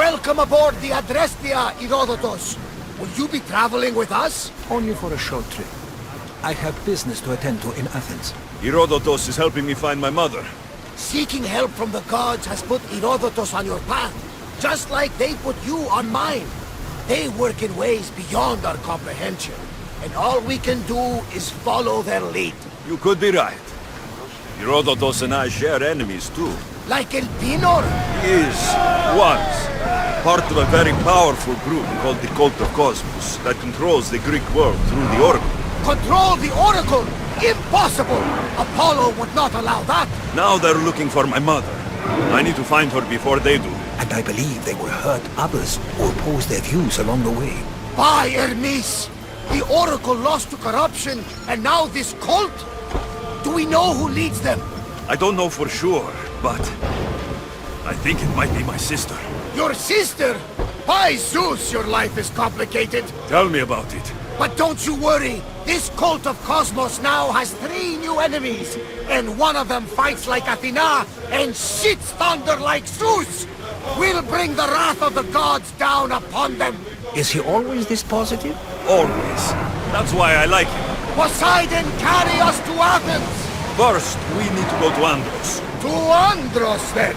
Welcome aboard the Adrestia, Herodotus. Will you be traveling with us? Only for a short trip. I have business to attend to in Athens. Herodotus is helping me find my mother. Seeking help from the gods has put Herodotus on your path, just like they put you on mine. They work in ways beyond our comprehension, and all we can do is follow their lead. You could be right. Herodotus and I share enemies too. Like El Pinor? He is, once, part of a very powerful group called the Cult of Cosmos that controls the Greek world through the Oracle. Control the Oracle? Impossible! Apollo would not allow that! Now they're looking for my mother. I need to find her before they do. And I believe they will hurt others who oppose their views along the way. By Hermes! The Oracle lost to corruption, and now this cult? Do we know who leads them? I don't know for sure, but I think it might be my sister. Your sister? By Zeus, your life is complicated. Tell me about it. But don't you worry. This cult of Cosmos now has 3 new enemies. And one of them fights like Athena and shits thunder like Zeus. We'll bring the wrath of the gods down upon them. Is he always this positive? Always. That's why I like him. Poseidon, carry us to Athens! First, we need to go to Andros. To Andros, then!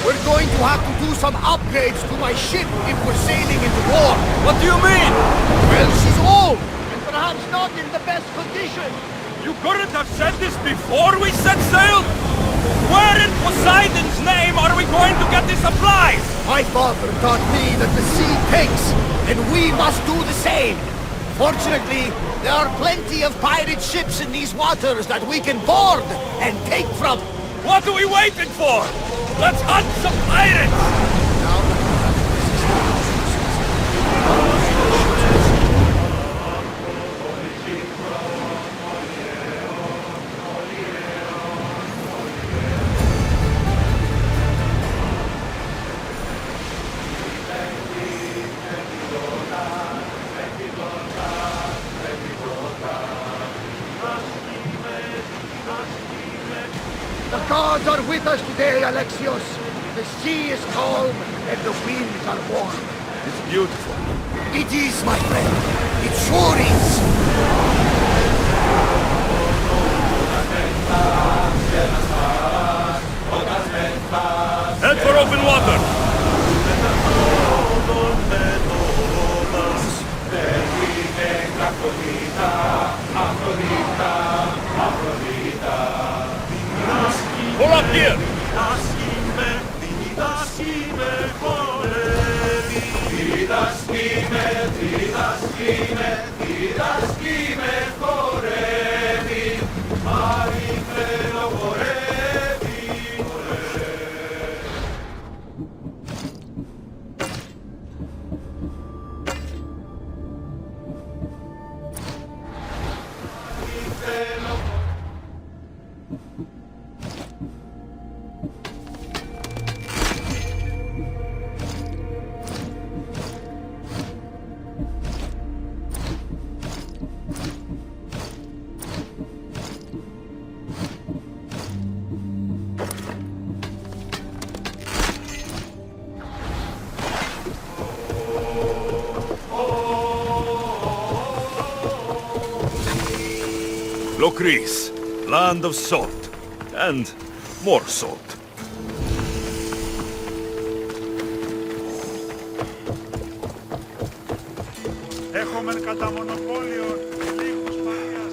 We're going to have to do some upgrades to my ship if we're sailing into war. What do you mean? Well, she's old, and perhaps not in the best condition. You couldn't have said this before we set sail? Where in Poseidon's name are we going to get the supplies? My father taught me that the sea takes, and we must do the same. Fortunately, there are plenty of pirate ships in these waters that we can board and take from. What are we waiting for? Let's hunt some pirates! The gods are with us today, Alexios. The sea is calm and the winds are warm. It's beautiful. It is, my friend. It sure is. Head for open water! Pull up here! Greece, land of salt, and more salt. Έχουμε κατά μονοπόλιο λίγους παγιάς.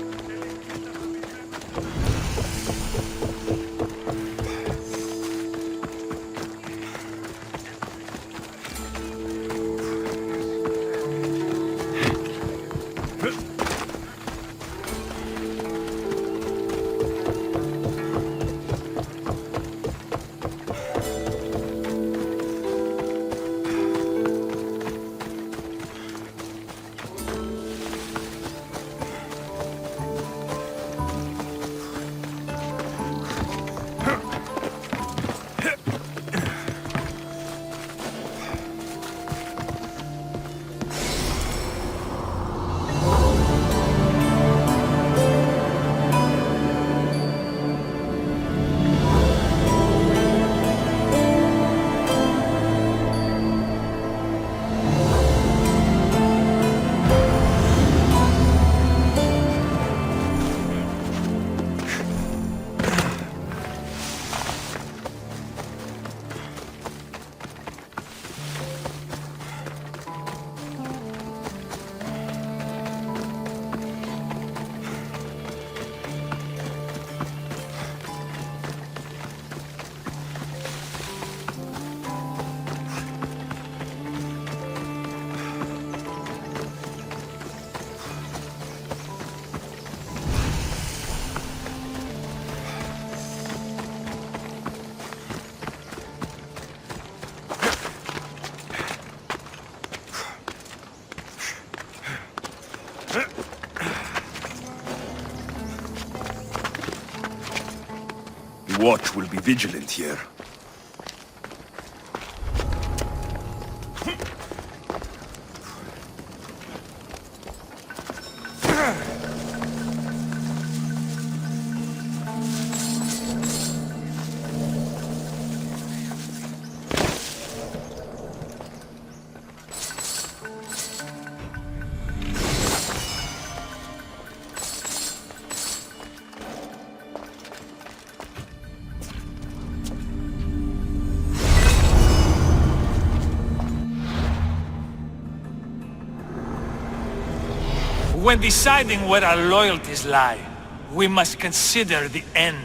watch will be vigilant here. When deciding where our loyalties lie, we must consider the end.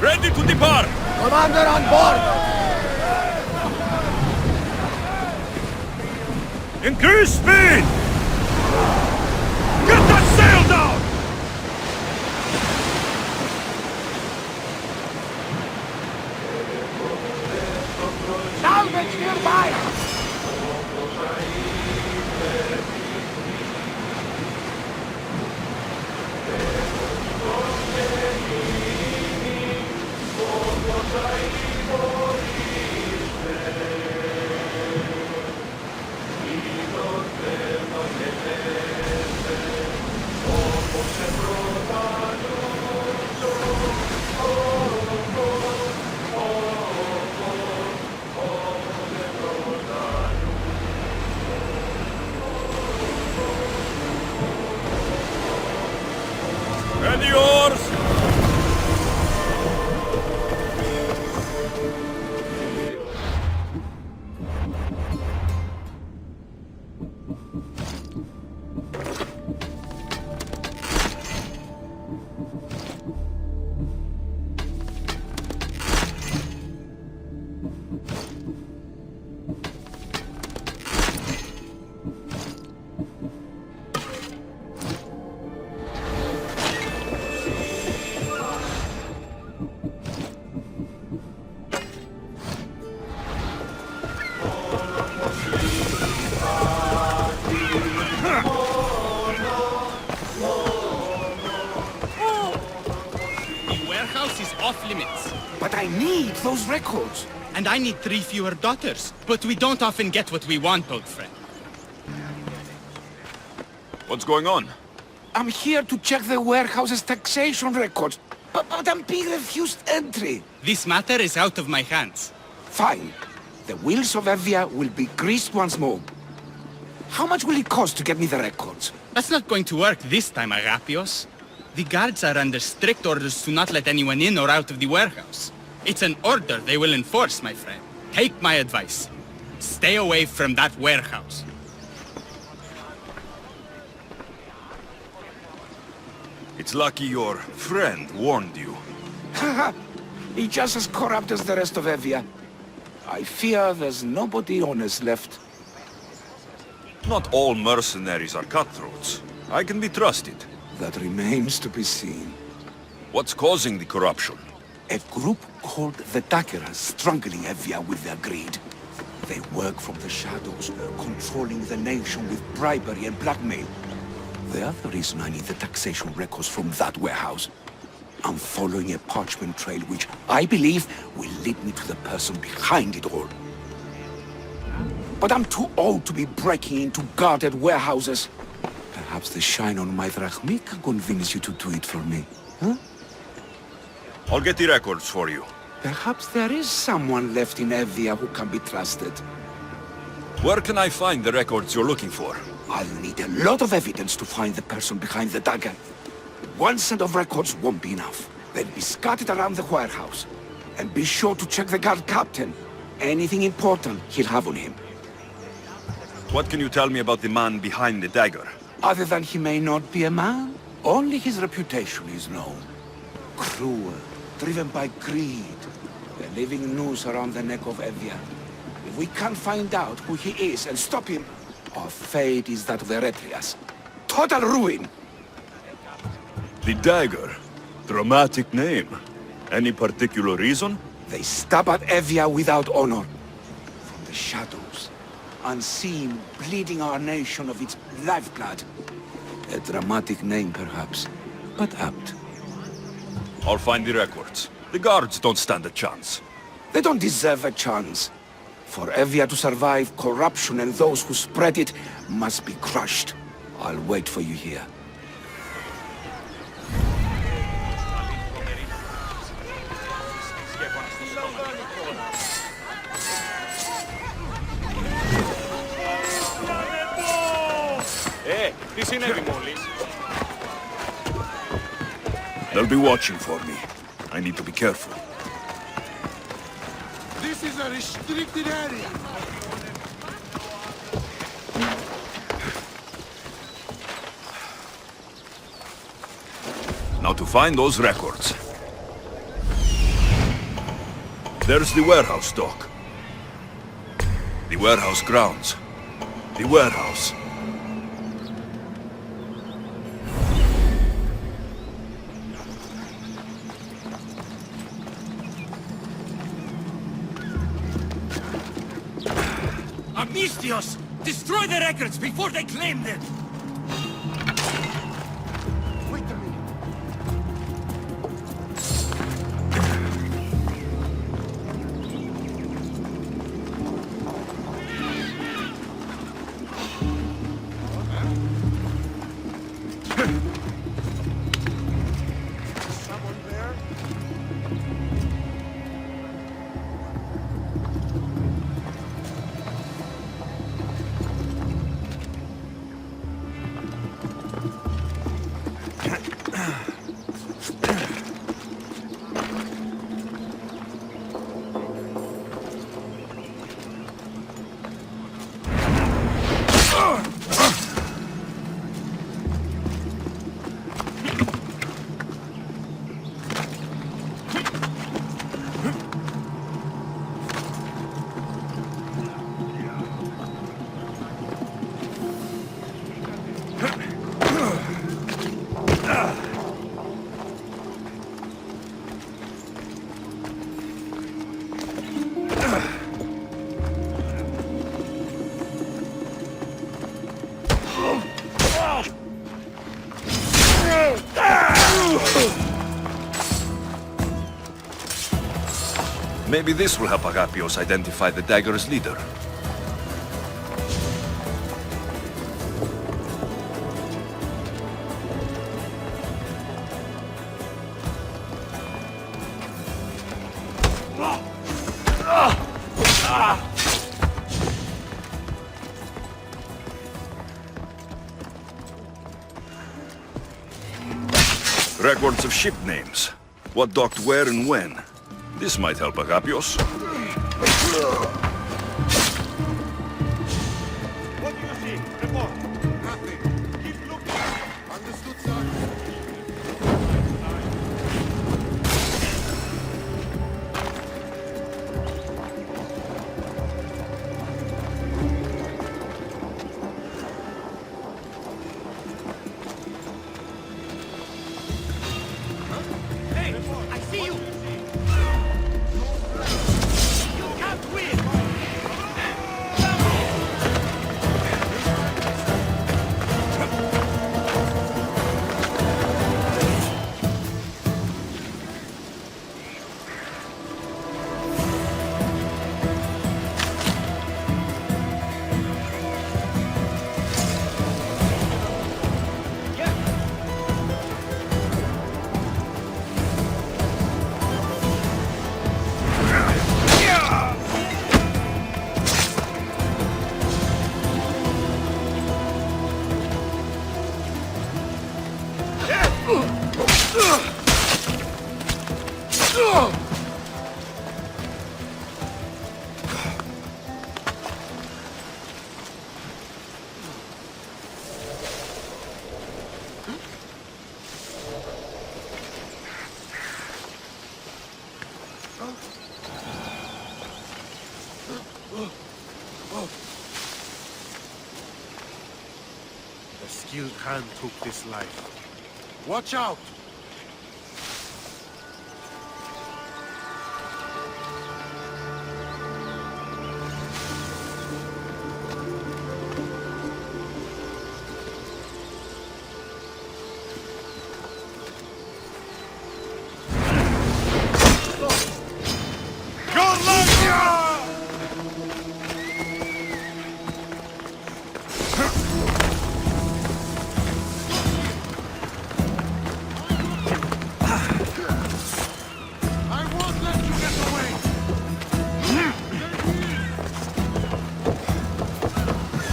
Ready to depart! Commander on board! Increase speed! Get that sail down! Salvage nearby! Off limits. But I need those records. And I need 3 fewer daughters. But we don't often get what we want, old friend. What's going on? I'm here to check the warehouse's taxation records, but I'm being refused entry. This matter is out of my hands. Fine. The wheels of Evia will be greased once more. How much will it cost to get me the records? That's not going to work this time, Agapios. The guards are under strict orders to not let anyone in or out of the warehouse. It's an order they will enforce, my friend. Take my advice. Stay away from that warehouse. It's lucky your friend warned you. Haha! He's just as corrupt as the rest of Evia. I fear there's nobody honest left. Not all mercenaries are cutthroats. I can be trusted. That remains to be seen. What's causing the corruption? A group called the Dagger is strangling Evia with their greed. They work from the shadows, controlling the nation with bribery and blackmail. The other reason I need the taxation records from that warehouse. I'm following a parchment trail which I believe will lead me to the person behind it all. But I'm too old to be breaking into guarded warehouses. Perhaps the shine on my drachmi can convince you to do it for me, huh? I'll get the records for you. Perhaps there is someone left in Evia who can be trusted. Where can I find the records you're looking for? I'll need a lot of evidence to find the person behind the dagger. One set of records won't be enough. They'll be scattered around the warehouse. And be sure to check the guard captain. Anything important he'll have on him. What can you tell me about the man behind the dagger? Other than he may not be a man, only his reputation is known. Cruel, driven by greed. The living noose around the neck of Evia. If we can't find out who he is and stop him, our fate is that of the Eretrias. Total ruin! The dagger. Dramatic name. Any particular reason? They stab at Evia without honor. From the shadows. Unseen, bleeding our nation of its lifeblood. A dramatic name, perhaps, but apt. I'll find the records. The guards don't stand a chance. They don't deserve a chance. For Evia to survive, corruption and those who spread it must be crushed. I'll wait for you here. Τι συνέβη μόλις? They'll be watching for me. I need to be careful. This is a restricted area. Now to find those records. There's the warehouse dock. The warehouse grounds. The warehouse. Amnistios! Destroy the records before they claim them! Wait a minute. Someone there? Maybe this will help Agapios identify the Dagger's leader. Records of ship names. What docked where and when. This might help Agapios. What do you see? Report. Nothing. Keep looking. Understood, sir. A skilled hand took this life. Watch out!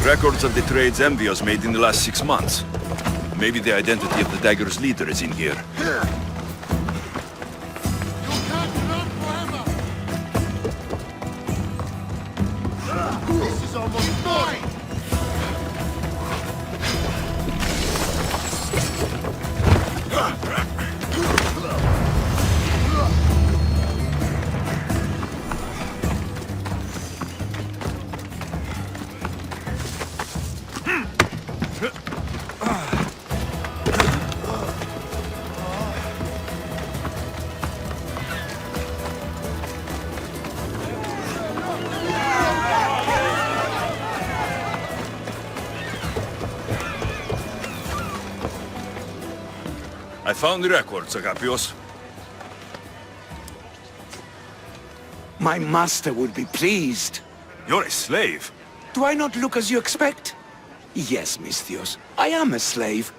Records of the trades Envios made in the last 6 months. Maybe the identity of the Dagger's leader is in here. You can't run forever! This is almost mine! I found the records, Agapios. My master would be pleased. You're a slave. Do I not look as you expect? Yes, Misthios, I am a slave,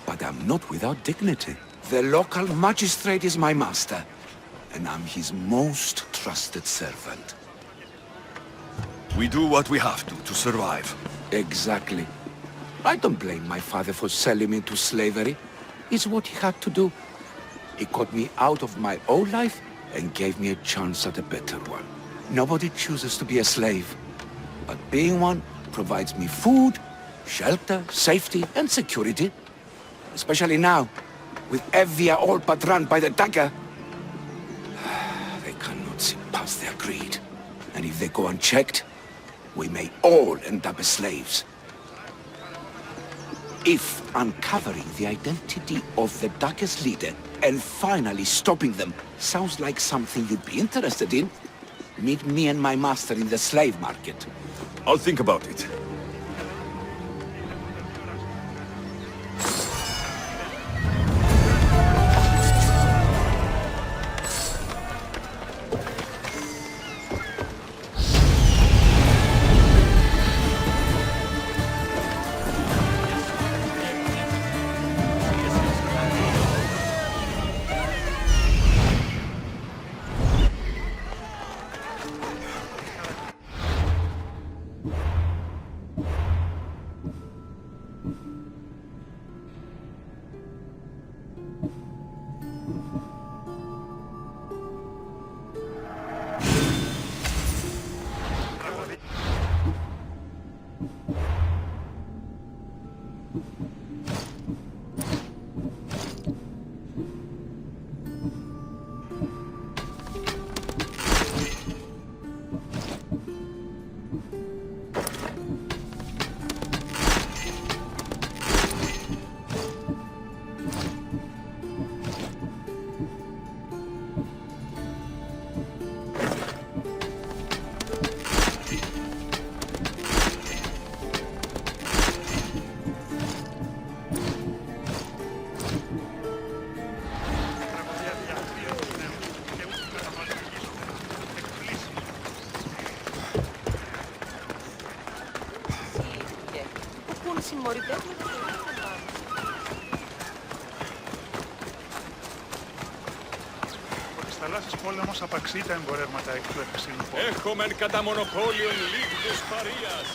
but I'm not without dignity. The local magistrate is my master, and I'm his most trusted servant. We do what we have to survive. Exactly. I don't blame my father for selling me into slavery. It's what he had to do. He got me out of my old life and gave me a chance at a better one. Nobody chooses to be a slave, but being one provides me food, shelter, safety, and security. Especially now, with Evia all but run by the Dagger. They cannot see past their greed. And if they go unchecked, we may all end up as slaves. If uncovering the identity of the Dagger's leader and finally stopping them sounds like something you'd be interested in, meet me and my master in the slave market. I'll think about it. συμμοριτεύουν το Από τις θαλάσσιες πόλεμος απαξεί τα εμπορεύματα εκ του ευξήνου πόλου. Έχομεν κατά μονοπόλιον λίγδους παρείας.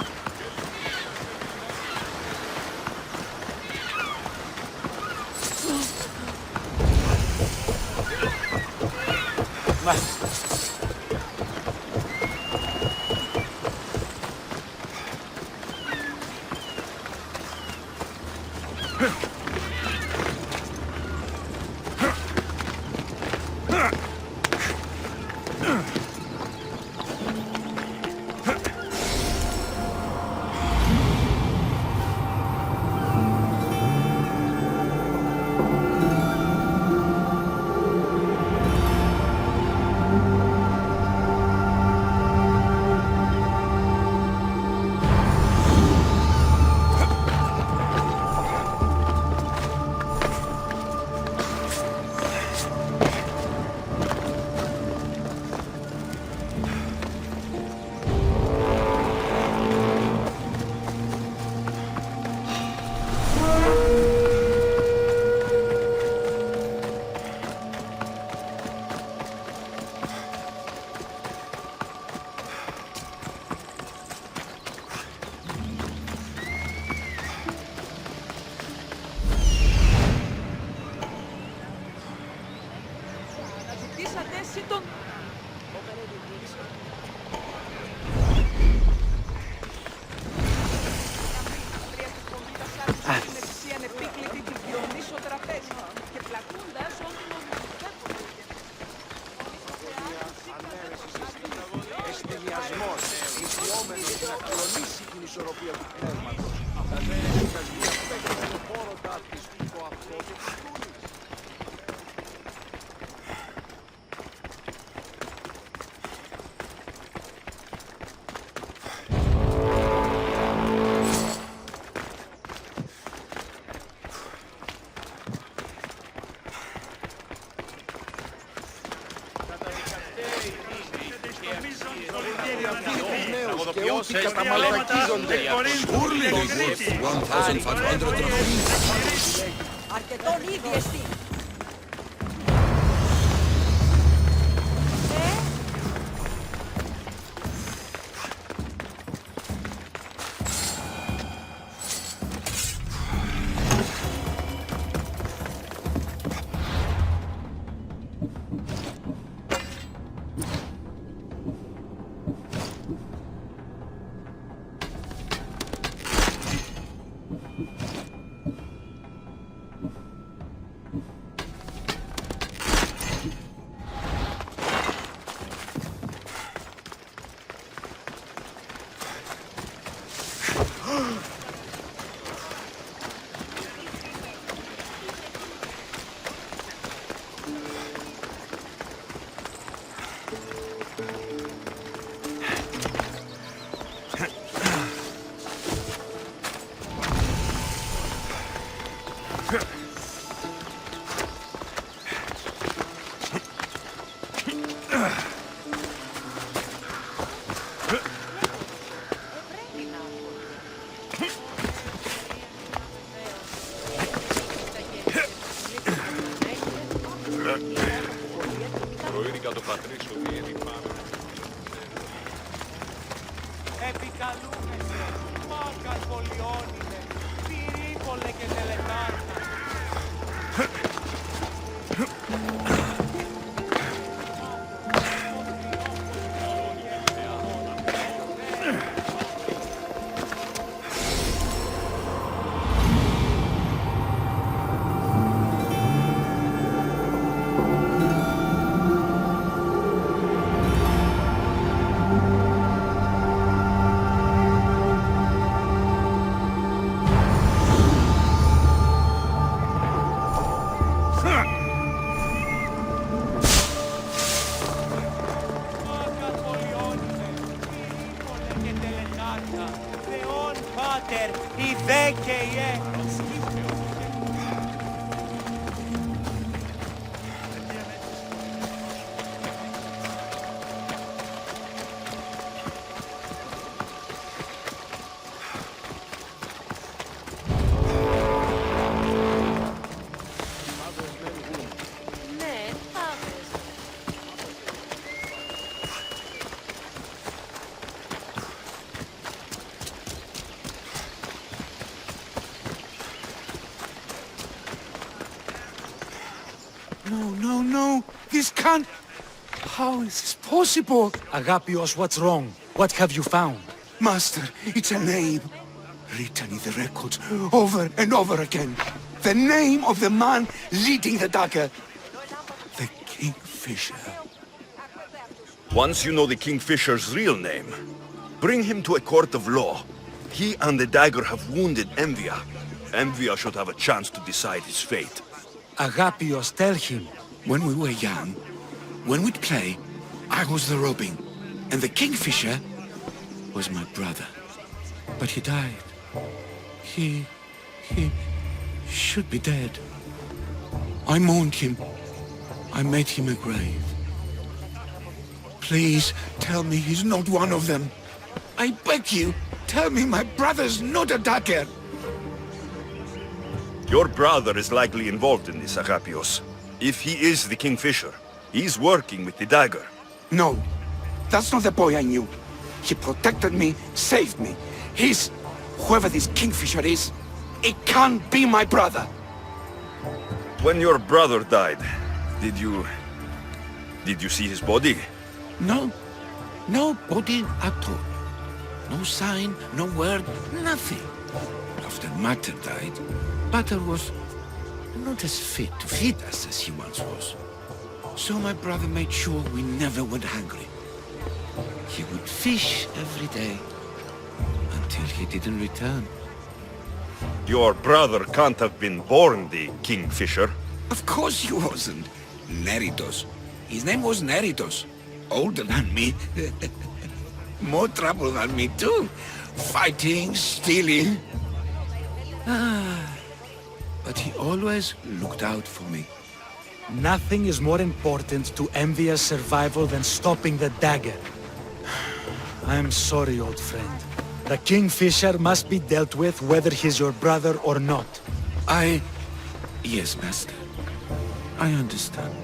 Αρκετόν ήδη εστί. Επικαλούμεστε, μάκαν πολιώνινε, πυρίπολε και τελεκάρνα. no, this can't... How is this possible? Agapios, what's wrong? What have you found? Master, it's a name. Written in the records over and over again. The name of the man leading the dagger. The Kingfisher. Once you know the Kingfisher's real name, bring him to a court of law. He and the dagger have wounded Envia. Envia should have a chance to decide his fate. Agapios, tell him. When we were young, when we'd play, I was the robin, and the Kingfisher was my brother. But he died. He should be dead. I mourned him. I made him a grave. Please, tell me he's not one of them. I beg you, tell me my brother's not a dagger. Your brother is likely involved in this, Agapios. If he is the Kingfisher, he's working with the dagger. No, that's not the boy I knew. He protected me, saved me. He's... whoever this Kingfisher is, it can't be my brother. When your brother died, did you see his body? No, no body at all. No sign, no word, nothing. After Mater died, Butter was not as fit to feed us as he once was. So my brother made sure we never went hungry. He would fish every day, until he didn't return. Your brother can't have been born the Kingfisher. Of course he wasn't. Neritos. His name was Neritos. Older than me. More trouble than me too. Fighting, stealing. But he always looked out for me. Nothing is more important to Envia's survival than stopping the dagger. I'm sorry, old friend. The Kingfisher must be dealt with whether he's your brother or not. Yes, Master. I understand.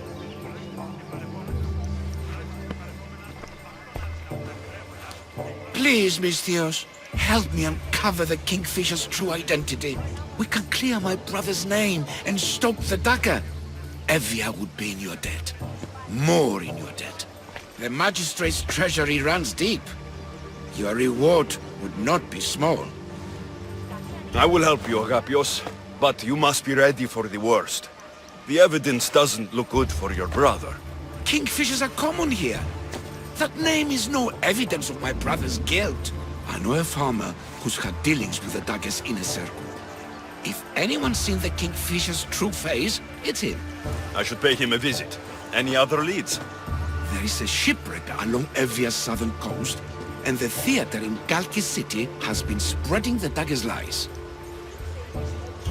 Please, Misthios, help me uncover the Kingfisher's true identity. We can clear my brother's name and stop the dagger. Evia would be in your debt. More in your debt. The Magistrate's treasury runs deep. Your reward would not be small. I will help you, Agapios, but you must be ready for the worst. The evidence doesn't look good for your brother. Kingfishers are common here. That name is no evidence of my brother's guilt. I know a farmer who's had dealings with the dagger's inner circle. If anyone's seen the Kingfisher's true face, it's him. I should pay him a visit. Any other leads? There is a shipwreck along Evia's southern coast, and the theater in Kalki City has been spreading the dagger's lies.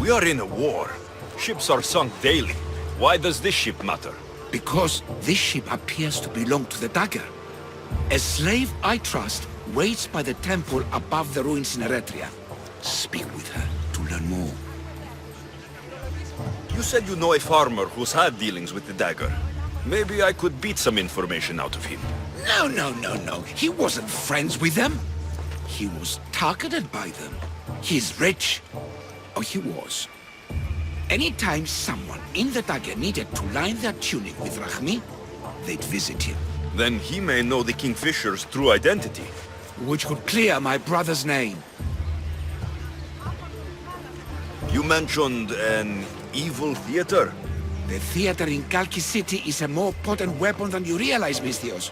We are in a war. Ships are sunk daily. Why does this ship matter? Because this ship appears to belong to the dagger. A slave I trust waits by the temple above the ruins in Eretria. Speak with her to learn more. You said you know a farmer who's had dealings with the dagger. Maybe I could beat some information out of him. No. He wasn't friends with them. He was targeted by them. He's rich. Oh, he was. Anytime someone in the dagger needed to line their tunic with Rahmi, they'd visit him. Then he may know the Kingfisher's true identity. Which would clear my brother's name. You mentioned an evil theater? The theater in Kalki City is a more potent weapon than you realize, Misthios.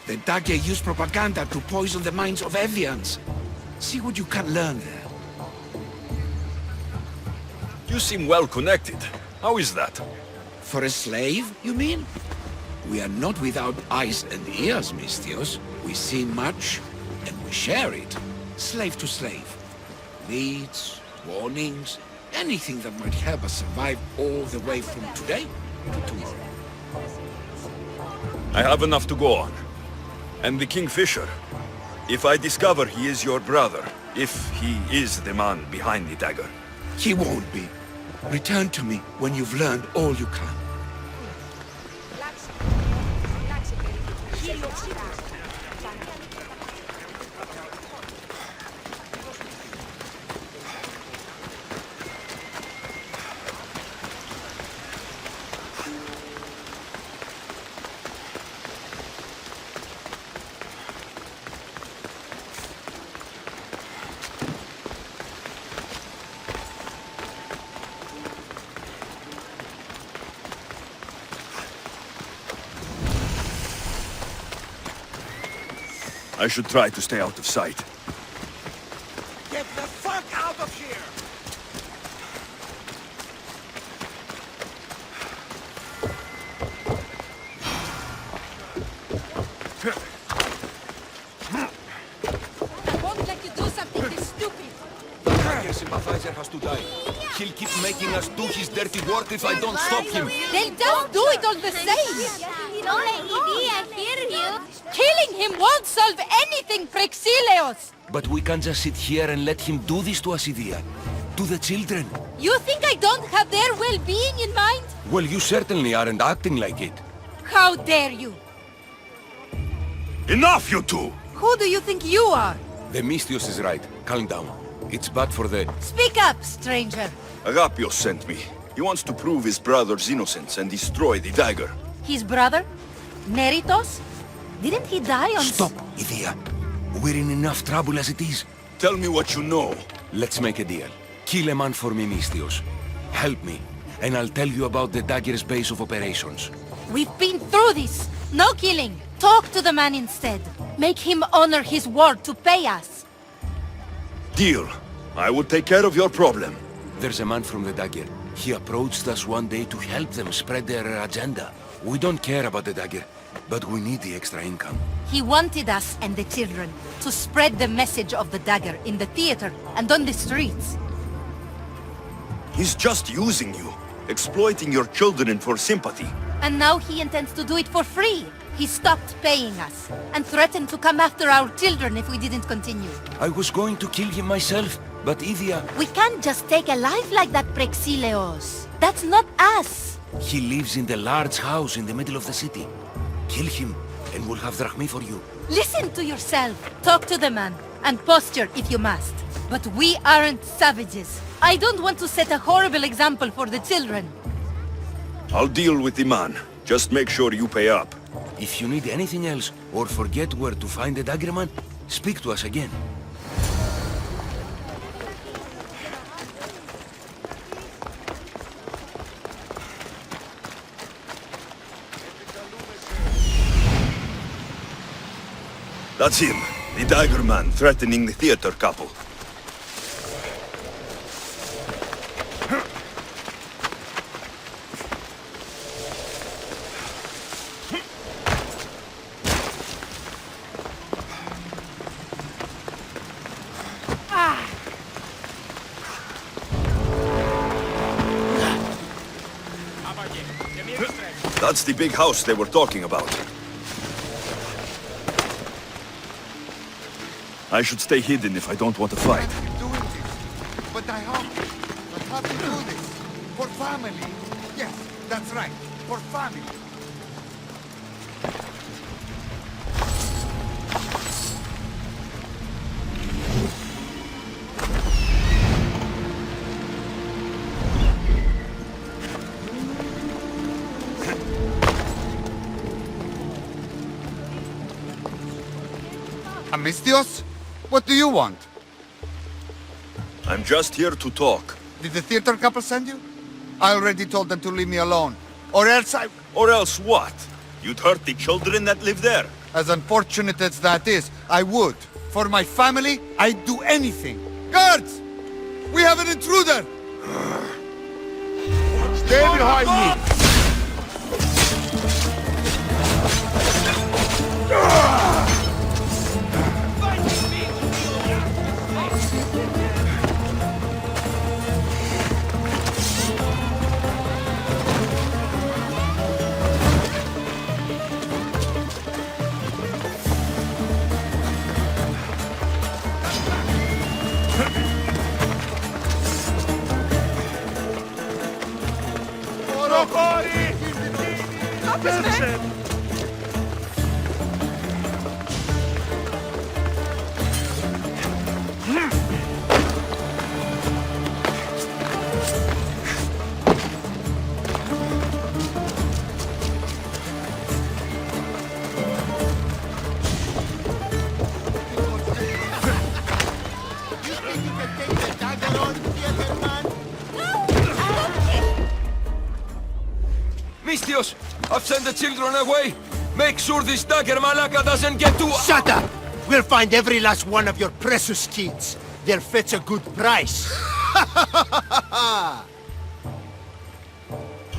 The dagger used propaganda to poison the minds of Evians. See what you can learn there. You seem well connected. How is that? For a slave, you mean? We are not without eyes and ears, Misthios. We see much, and we share it. Slave to slave. Needs, warnings, anything that might help us survive all the way from today to tomorrow. I have enough to go on. And the Kingfisher. If I discover he is your brother, if he is the man behind the dagger. He won't be. Return to me when you've learned all you can. I should try to stay out of sight. Get the fuck out of here! I won't let you do something this stupid. Dagger sympathizer has to die. He'll keep making us do his dirty work if I don't stop him. They'll just do it all the same. I hear you. Killing him won't solve anything, Prexileos. But we can't just sit here and let him do this to us, Idia. To the children. You think I don't have their well-being in mind? Well, you certainly aren't acting like it. How dare you? Enough, you two! Who do you think you are? The Mystios is right. Calm down. It's bad for the... Speak up, stranger. Agapios sent me. He wants to prove his brother's innocence and destroy the dagger. His brother? Neritos? Didn't he die on... Stop, Idia. We're in enough trouble as it is. Tell me what you know. Let's make a deal. Kill a man for me, Mystios. Help me, and I'll tell you about the Dagger's base of operations. We've been through this. No killing. Talk to the man instead. Make him honor his word to pay us. Deal. I will take care of your problem. There's a man from the Dagger. He approached us one day to help them spread their agenda. We don't care about the Dagger, but we need the extra income. He wanted us and the children to spread the message of the dagger in the theater and on the streets. He's just using you, exploiting your children for sympathy. And now he intends to do it for free. He stopped paying us and threatened to come after our children if we didn't continue. I was going to kill him myself, but Idia... We can't just take a life like that, Prexileos. That's not us. He lives in the large house in the middle of the city. Kill him, and we'll have drachmi for you. Listen to yourself. Talk to the man, and posture if you must. But we aren't savages. I don't want to set a horrible example for the children. I'll deal with the man. Just make sure you pay up. If you need anything else, or forget where to find the Dagger man, speak to us again. That's him, the Dagger man threatening the theater couple. That's the big house they were talking about. I should stay hidden if I don't want to fight. Doing this, but I have to do this for family. Yes, that's right, for family. Amistios? What do you want? I'm just here to talk. Did the theater couple send you? I already told them to leave me alone. Or else Or else what? You'd hurt the children that live there. As unfortunate as that is, I would. For my family, I'd do anything. Guards! We have an intruder! Stay behind me! Mystios, I've sent the children away. Make sure this Dagger Malaka doesn't get to... Shut up! We'll find every last one of your precious kids. They'll fetch a good price.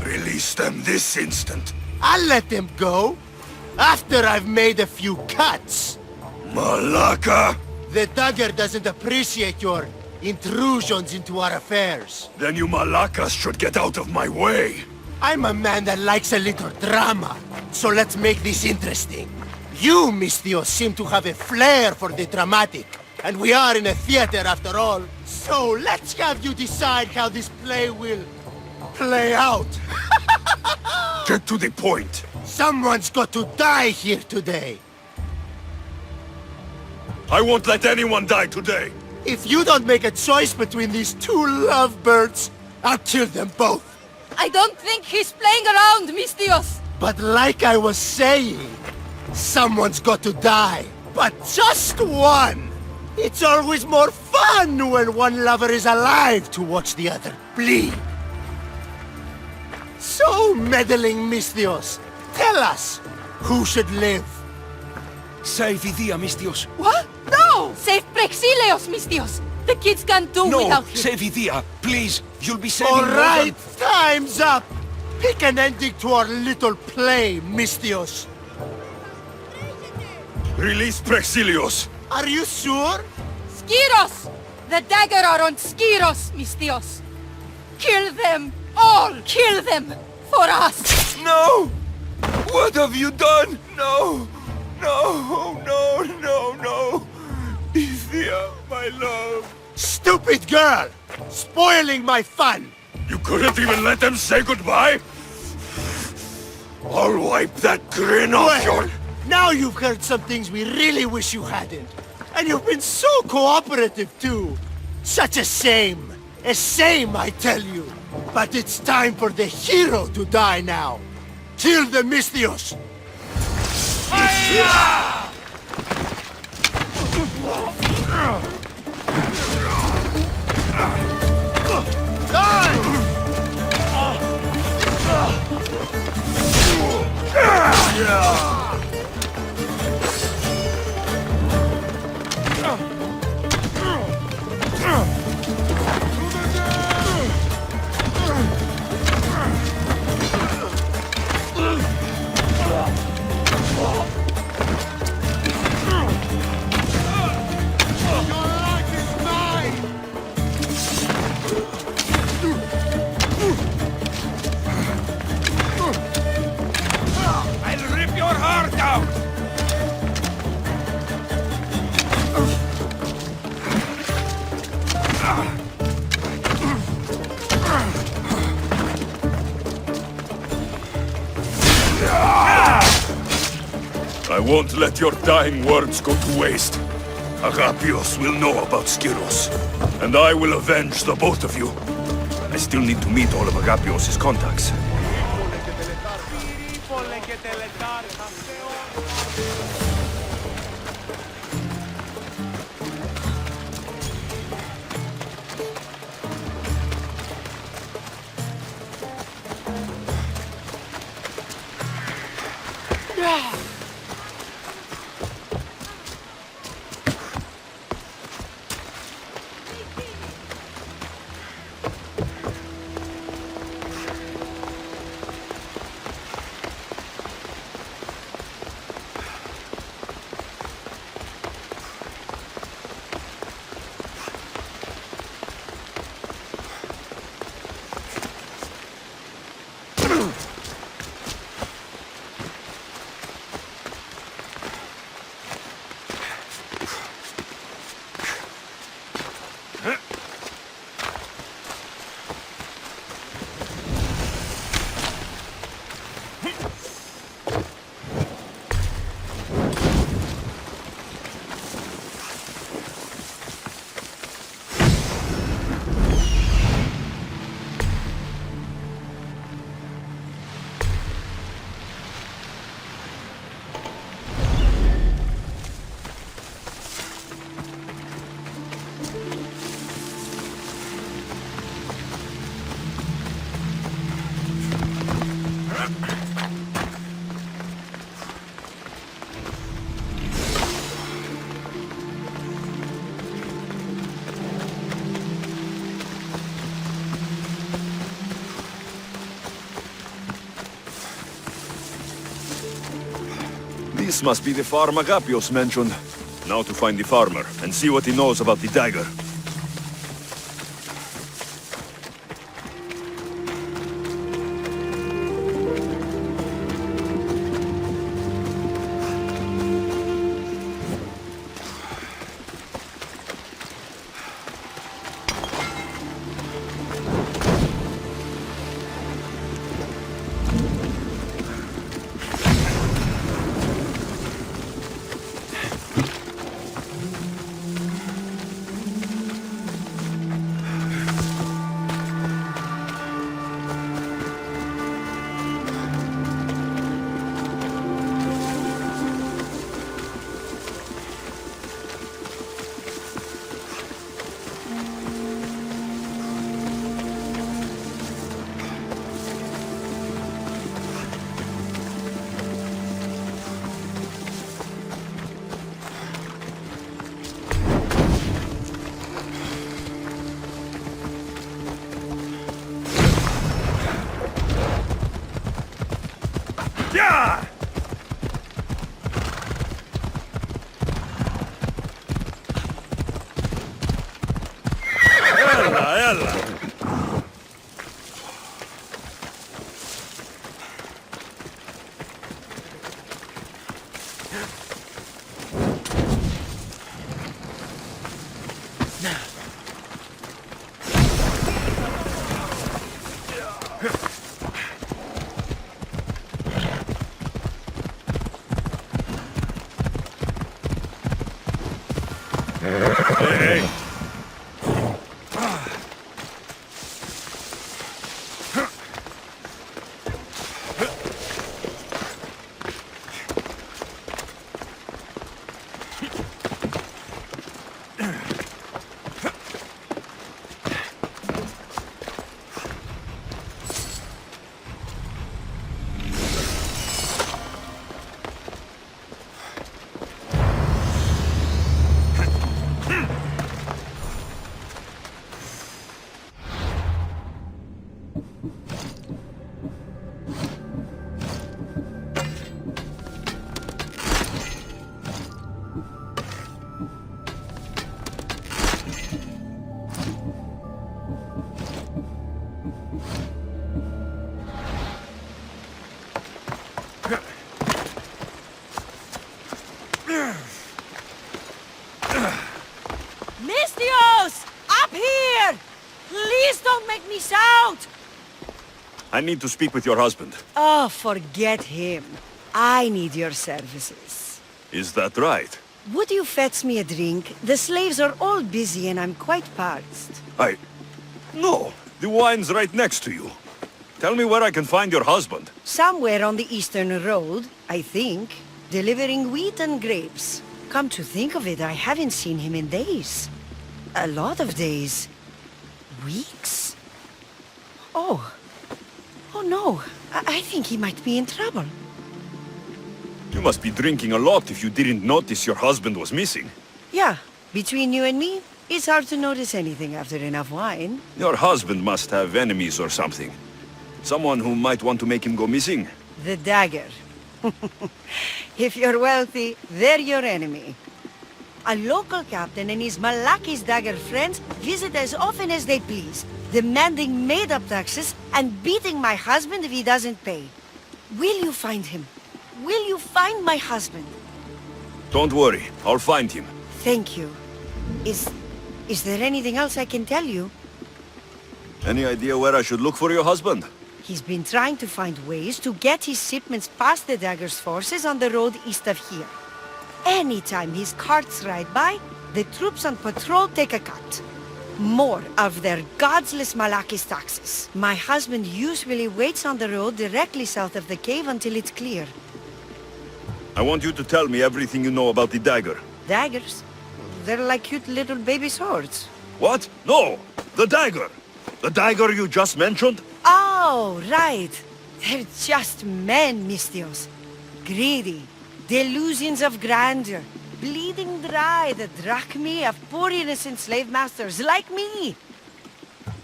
Release them this instant. I'll let them go. After I've made a few cuts. Malaka! The Dagger doesn't appreciate your intrusions into our affairs. Then you Malakas should get out of my way. I'm a man that likes a little drama, so let's make this interesting. You, Misthios, seem to have a flair for the dramatic, and we are in a theater after all. So let's have you decide how this play will play out. Get to the point. Someone's got to die here today. I won't let anyone die today. If you don't make a choice between these two lovebirds, I'll kill them both. I don't think he's playing around, Misthios. But like I was saying, someone's got to die. But just one! It's always more fun when one lover is alive to watch the other bleed. So, meddling Misthios, tell us, who should live? Save Idia, Misthios. What? No! Save Praxilios, Misthios. The kids can't do No, without him. save Idia, please. You'll be saving All more right, than... time's up! Pick an ending to our little play, Misthios. Release Praxilios. Are you sure? Skiros! The Dagger are on Skiros, Misthios. Kill them all! Kill them! For us! No! What have you done? No! No! No! No! No! Idia, my love. Stupid girl! Spoiling my fun! You couldn't even let them say goodbye? I'll wipe that grin off your... Now you've heard some things we really wish you hadn't. And you've been so cooperative, too. Such a shame. A shame, I tell you. But it's time for the hero to die now. Kill the Misthios! I'll rip your heart out! I won't let your dying words go to waste. Agapios will know about Skiros, and I will avenge the both of you. I still need to meet all of Agapios' contacts. This must be the farm Agapios mentioned. Now to find the farmer, and see what he knows about the dagger. I need to speak with your husband. Oh, forget him. I need your services. Is that right? Would you fetch me a drink? The slaves are all busy and I'm quite parched. No, the wine's right next to you. Tell me where I can find your husband. Somewhere on the Eastern Road, I think. Delivering wheat and grapes. Come to think of it, I haven't seen him in days. A lot of days. Weeks? Oh no, I think he might be in trouble. You must be drinking a lot if you didn't notice your husband was missing. Yeah, between you and me, it's hard to notice anything after enough wine. Your husband must have enemies or something. Someone who might want to make him go missing. The Dagger. If you're wealthy, they're your enemy. A local captain and his Malaki's Dagger friends visit as often as they please, demanding made-up taxes and beating my husband if he doesn't pay. Will you find him? Will you find my husband? Don't worry, I'll find him. Thank you. Is there anything else I can tell you? Any idea where I should look for your husband? He's been trying to find ways to get his shipments past the Dagger's forces on the road east of here. Anytime his carts ride by, the troops on patrol take a cut. More of their godless Malaki's taxes. My husband usually waits on the road directly south of the cave until it's clear. I want you to tell me everything you know about the Dagger. Daggers? They're like cute little baby swords. What? No! The Dagger! The Dagger you just mentioned? Oh, right. They're just men, Mistios. Greedy. Delusions of grandeur. Bleeding dry the drachmae of poor innocent slave masters like me.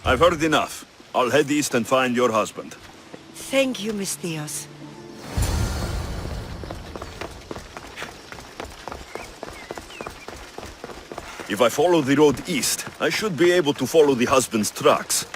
I've heard enough. I'll head east and find your husband. Thank you, Mistios. If I follow the road east, I should be able to follow the husband's tracks.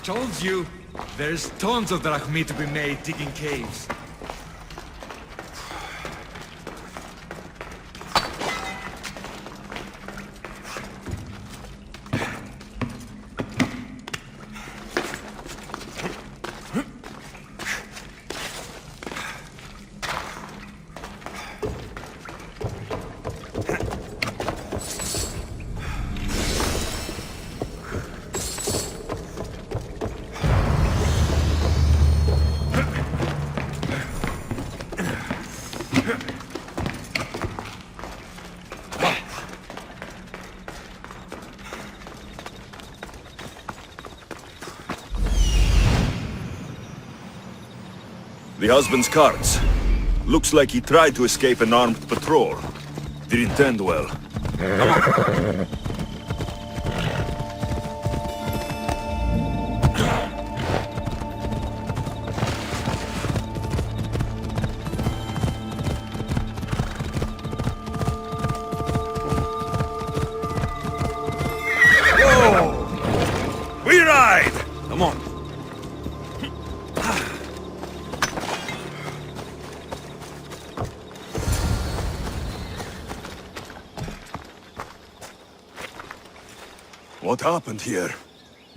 Told you, there's tons of drachmi to be made digging caves. The husband's carts. Looks like he tried to escape an armed patrol. Didn't end well. Come on. Whoa! We ride! Come on. What happened here?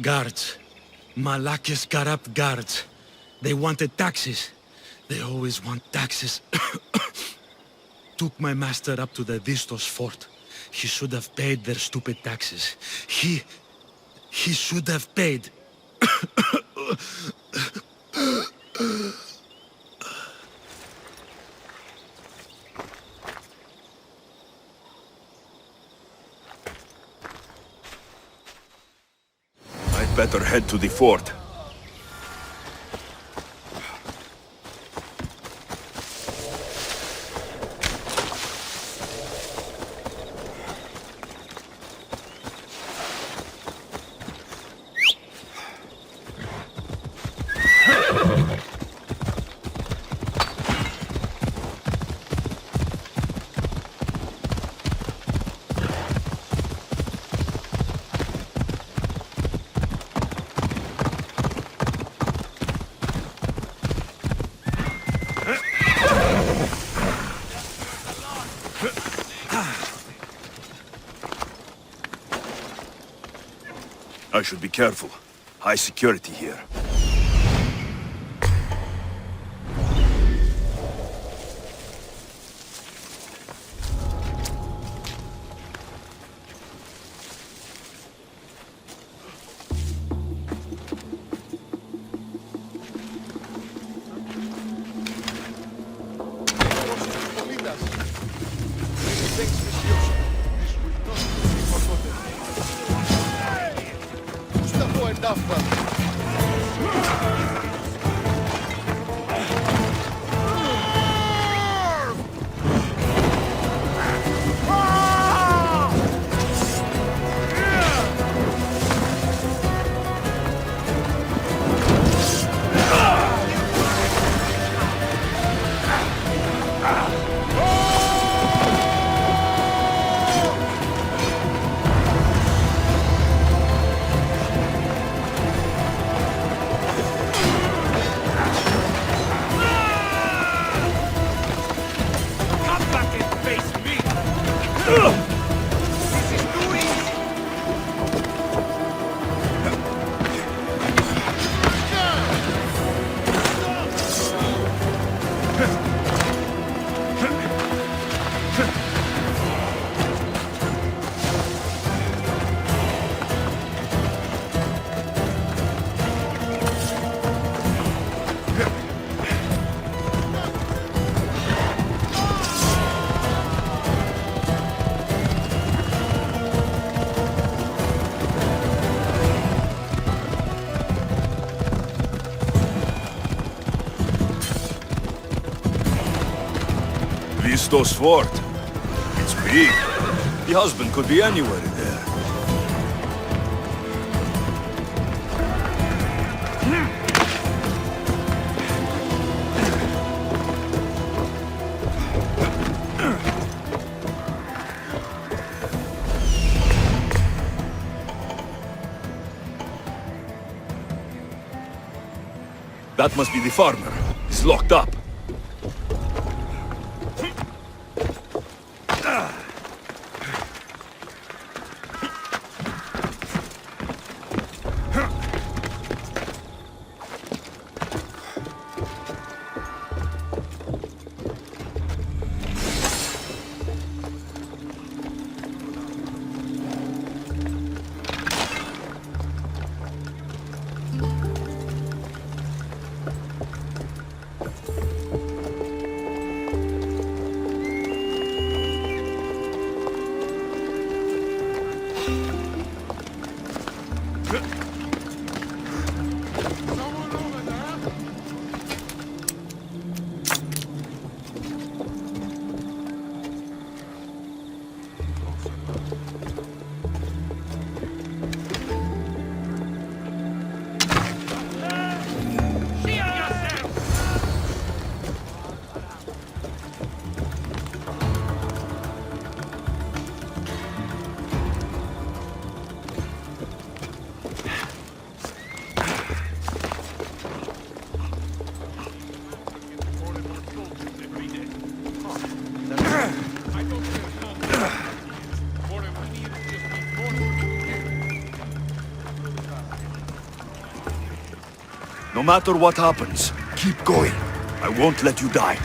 Guards. Malakis got up guards. They wanted taxes. They always want taxes. Took my master up to the Vistos fort. He should have paid their stupid taxes. He should have paid. I'd better head to the fort. I should be careful. High security here. Visto's fort. It's big. The husband could be anywhere in there. That must be the farmer. He's locked up. No matter what happens, keep going. I won't let you die.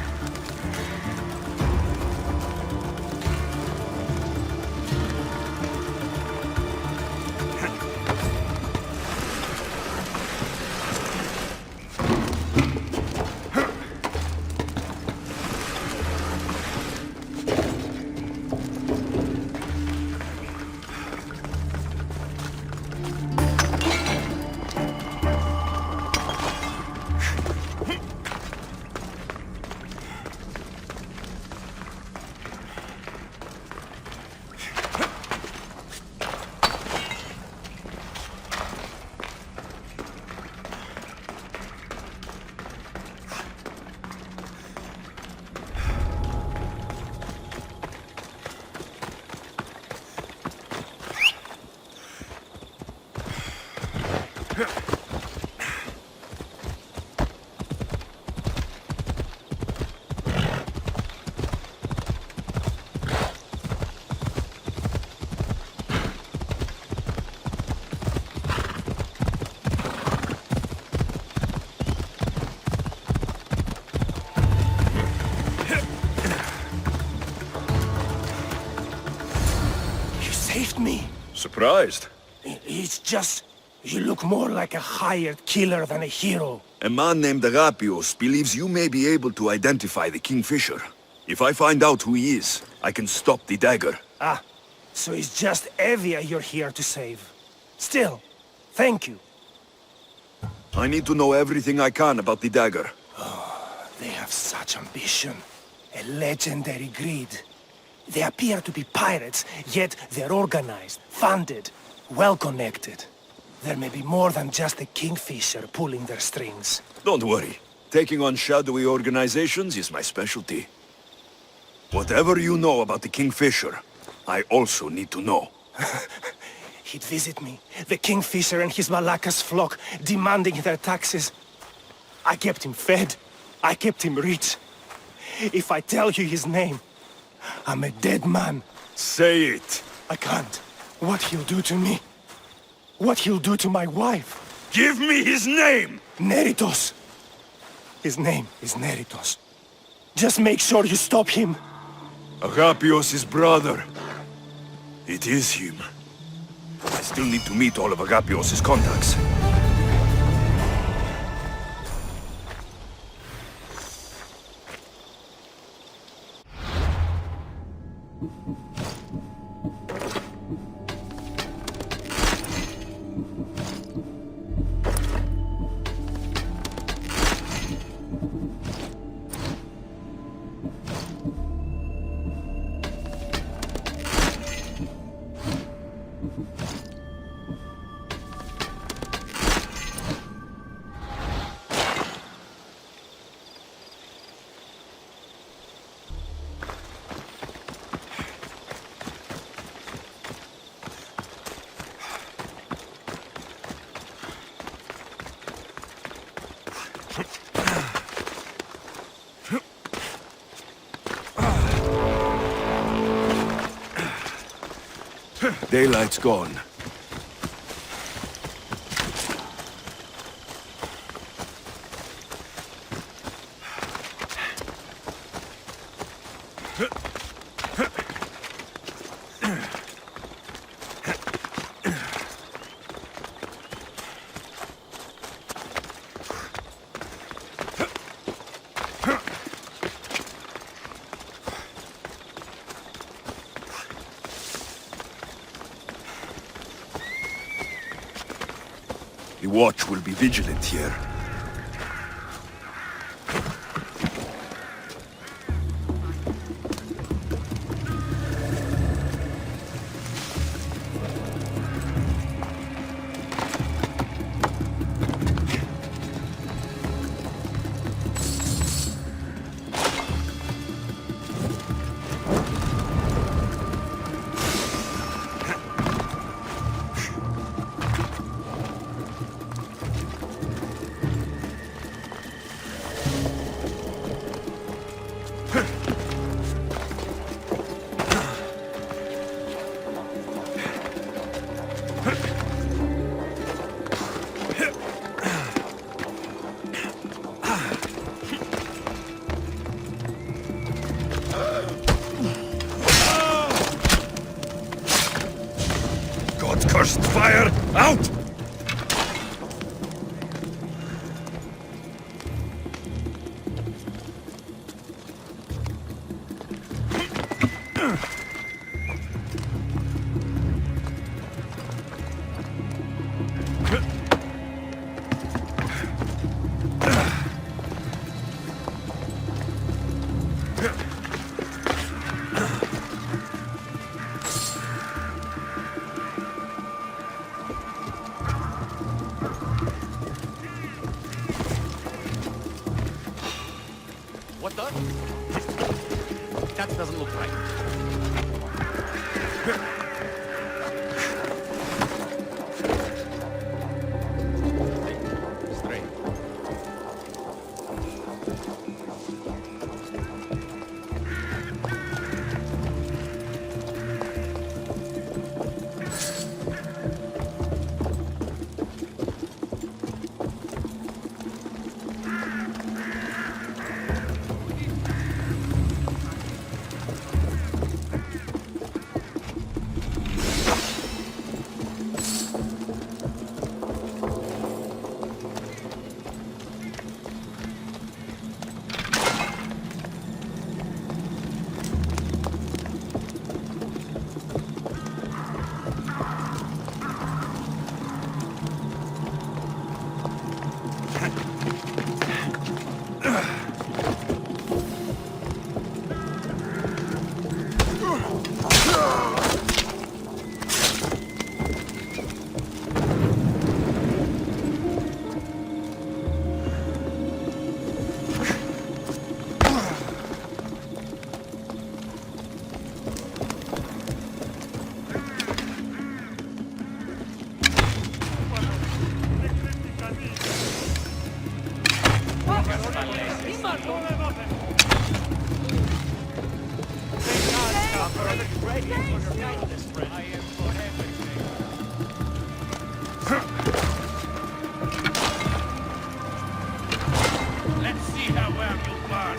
Surprised? It's just... you look more like a hired killer than a hero. A man named Agapios believes you may be able to identify the Kingfisher. If I find out who he is, I can stop the Dagger. Ah, so it's just Evia you're here to save. Still, thank you. I need to know everything I can about the Dagger. Oh, they have such ambition. A legendary greed. They appear to be pirates, yet they're organized, funded, well-connected. There may be more than just a Kingfisher pulling their strings. Don't worry. Taking on shadowy organizations is my specialty. Whatever you know about the Kingfisher, I also need to know. He'd visit me, the Kingfisher and his Malacca's flock, demanding their taxes. I kept him fed. I kept him rich. If I tell you his name, I'm a dead man, Say it. I can't. What he'll do to me? What he'll do to my wife? Give me his name! Neritos. His name is Neritos. Just make sure you stop him. Agapios' brother. It is him. I still need to meet all of Agapios' contacts. Daylight's gone. The watch will be vigilant here. Cursed fire, out! What the? That doesn't look right. Straight. Let's see how well you burn.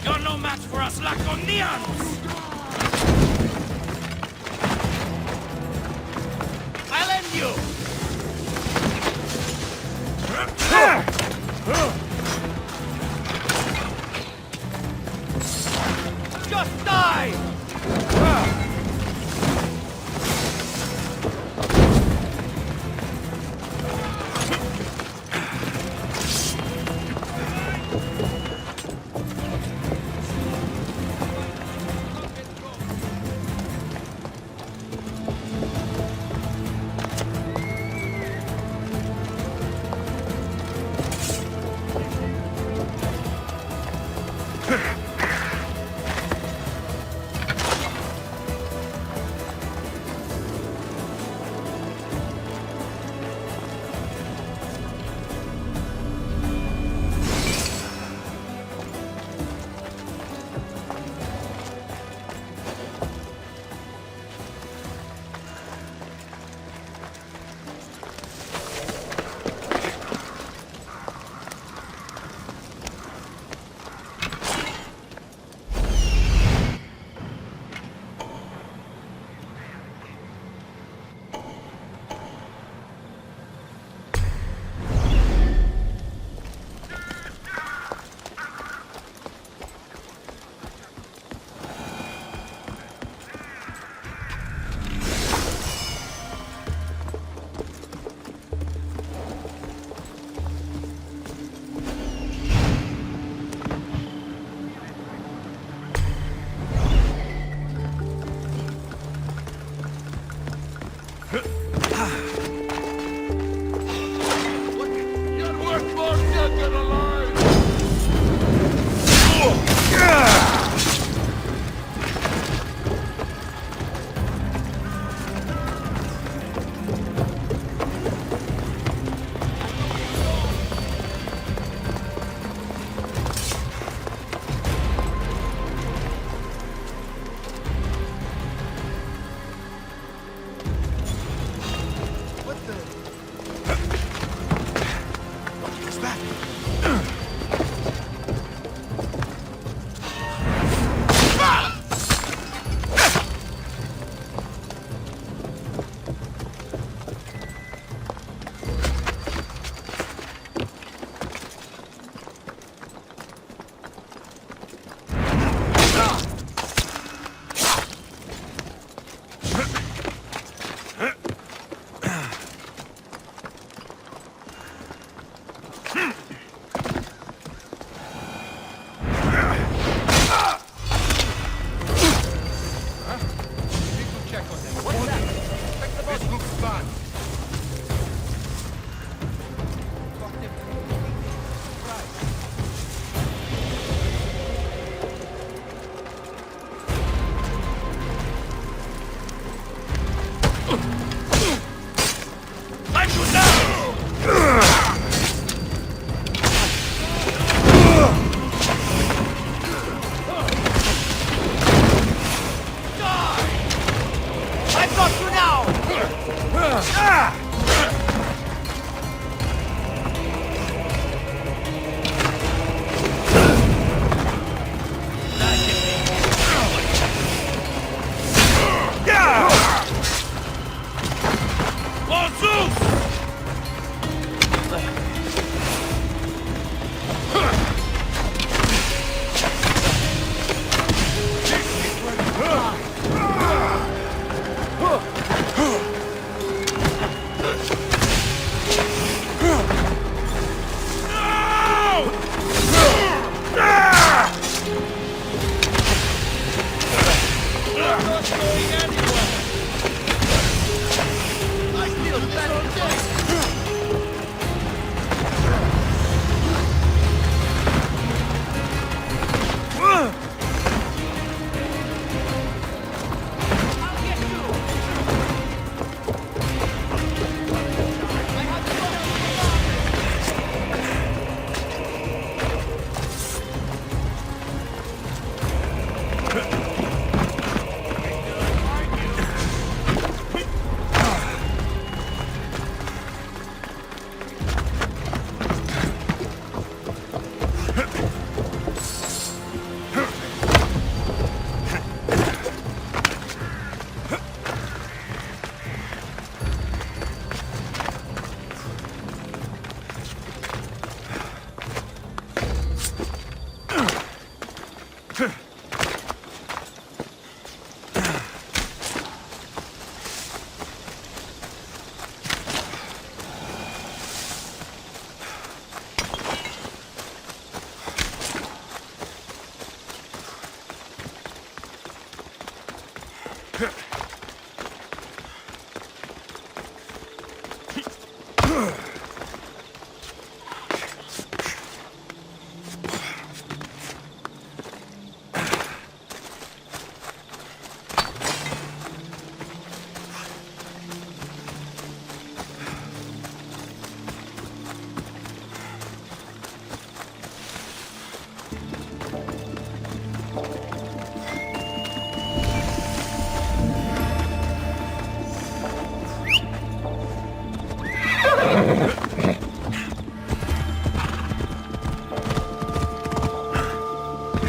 You're no match for us, Laconians! I'll end you! Just die!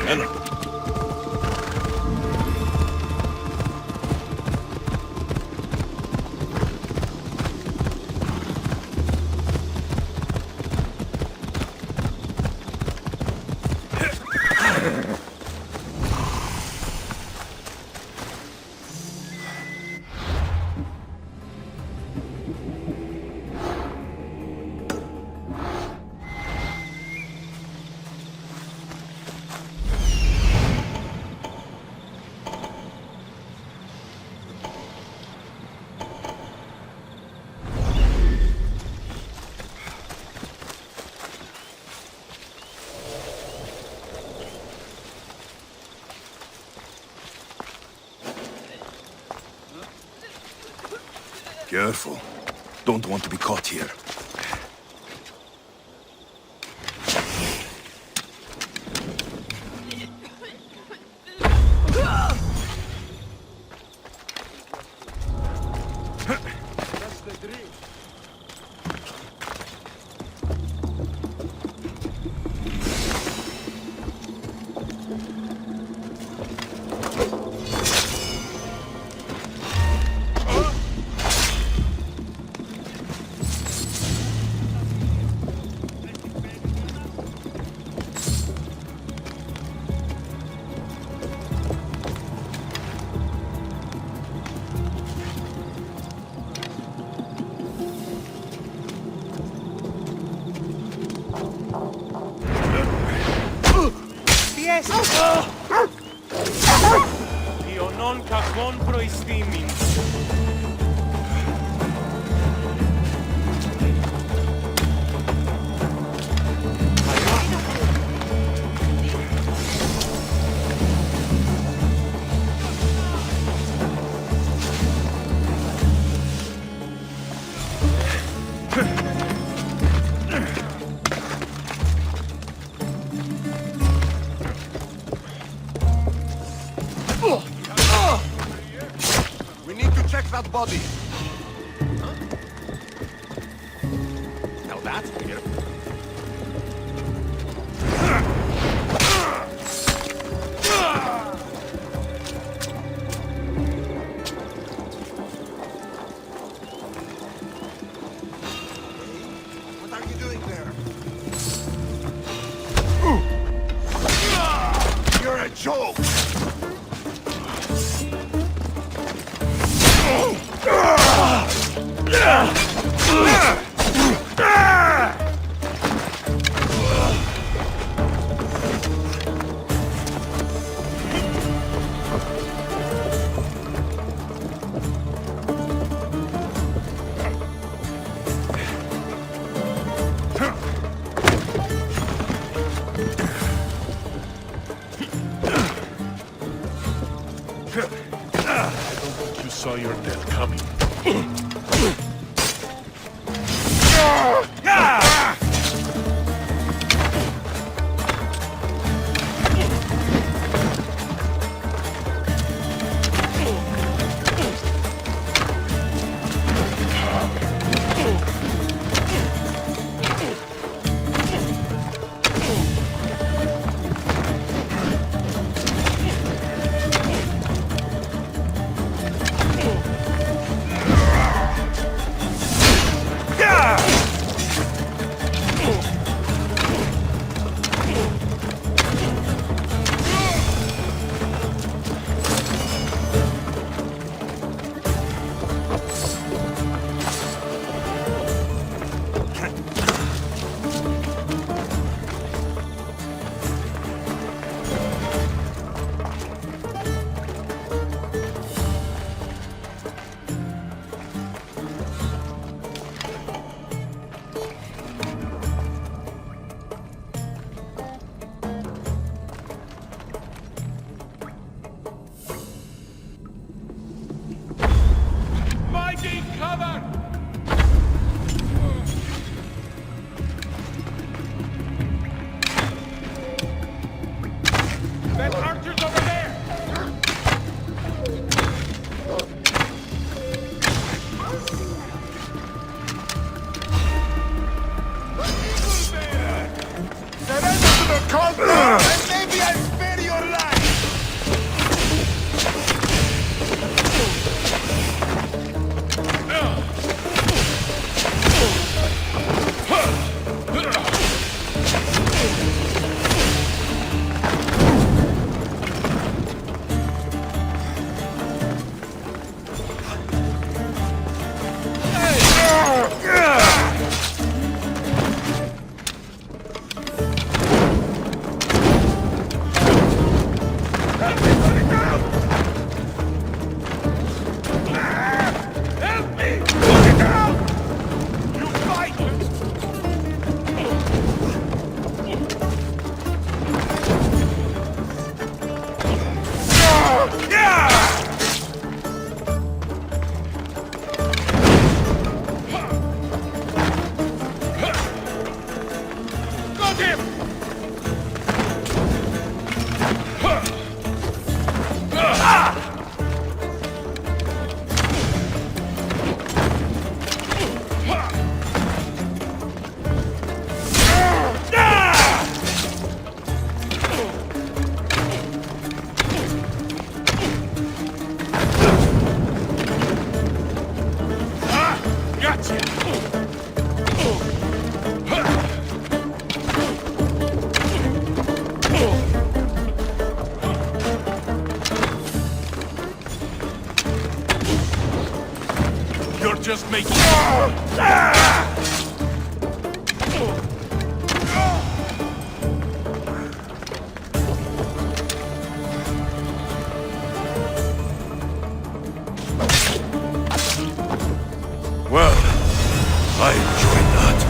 And careful. Don't want to be caught here. Io non ca compro istimin. We need to check that body. Now that's weird. What are you doing there? You're a joke! You saw your death coming. And maybe I spare you him! Just make Well, I enjoyed that.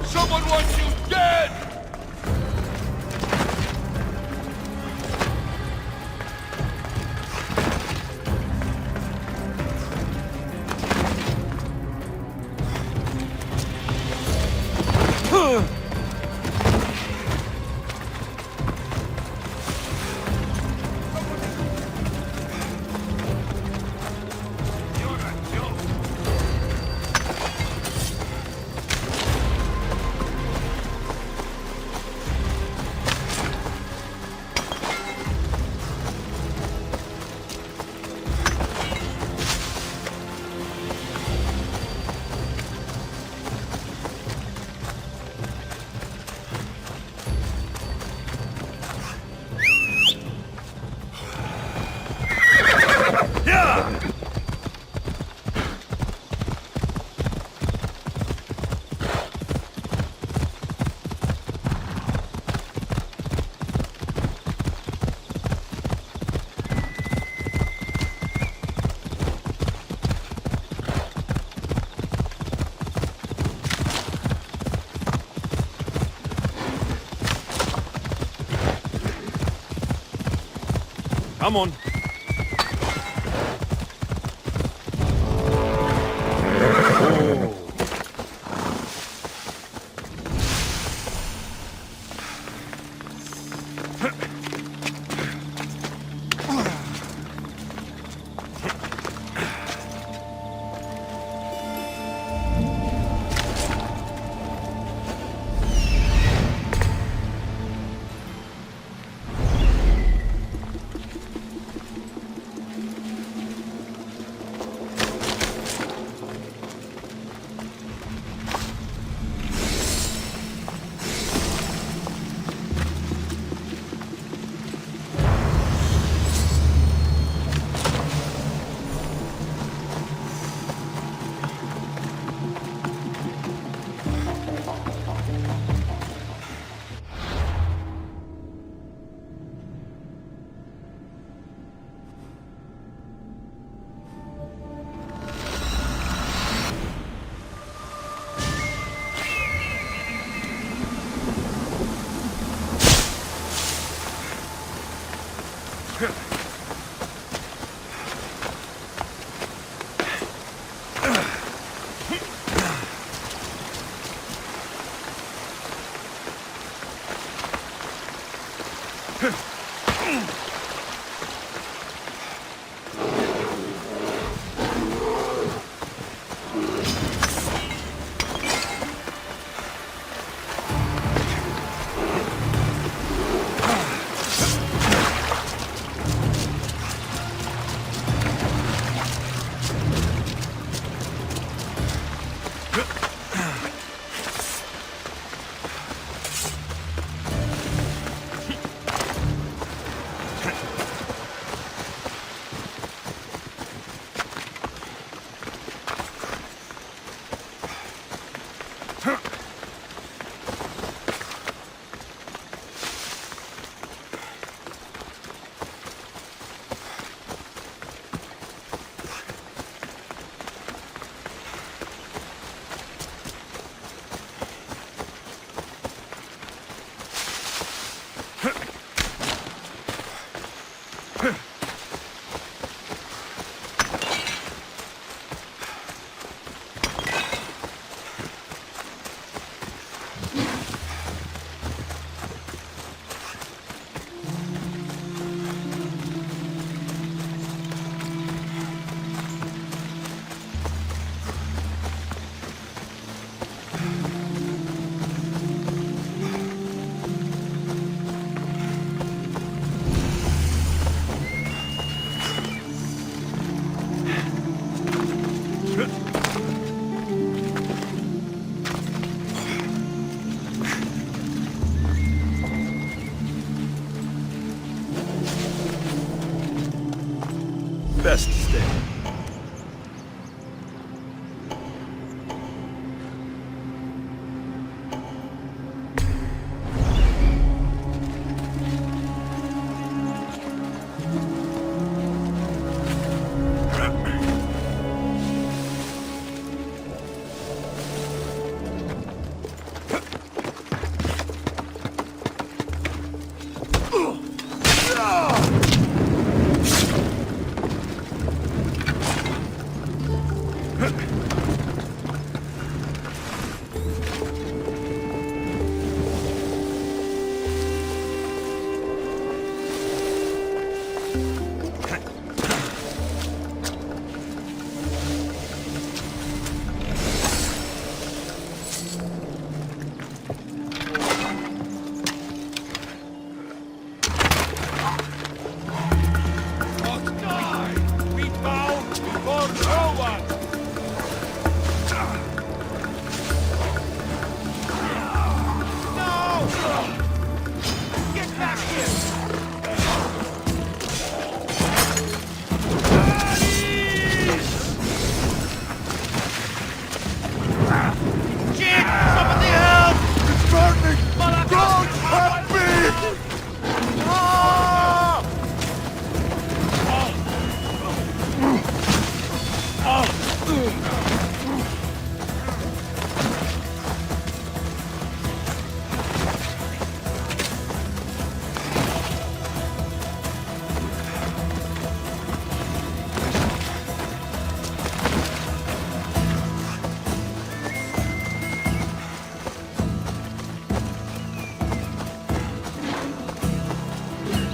Someone wants you dead! Come on.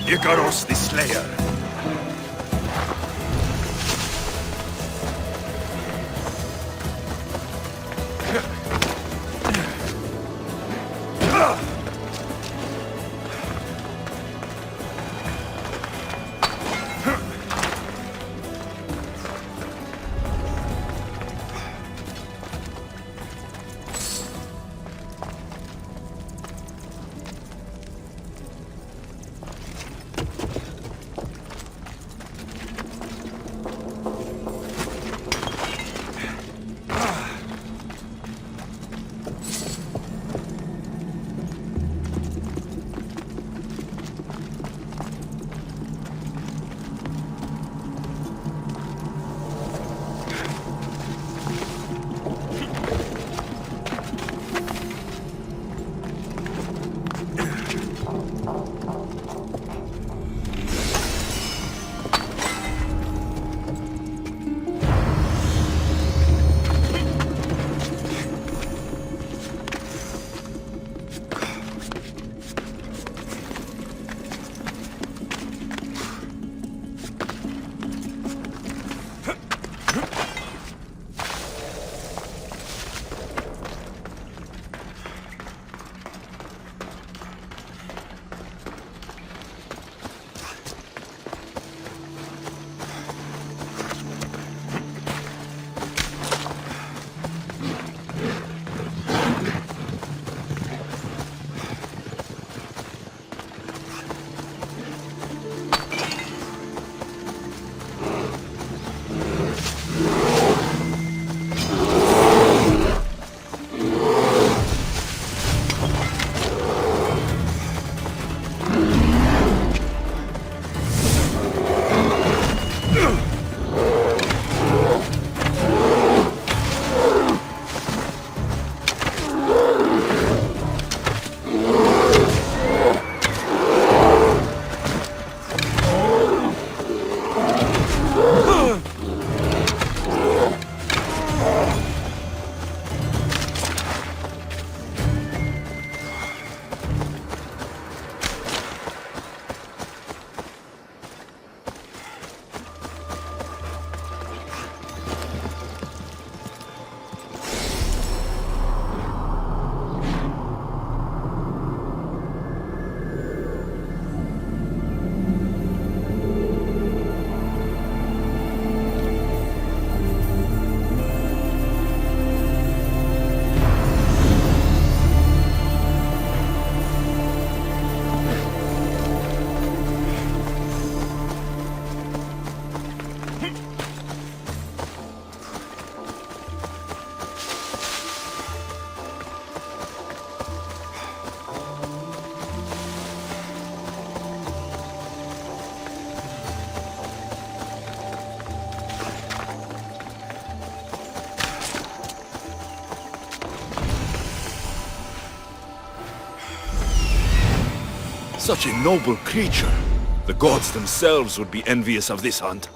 Icaros the Slayer. Such a noble creature. The gods themselves would be envious of this hunt.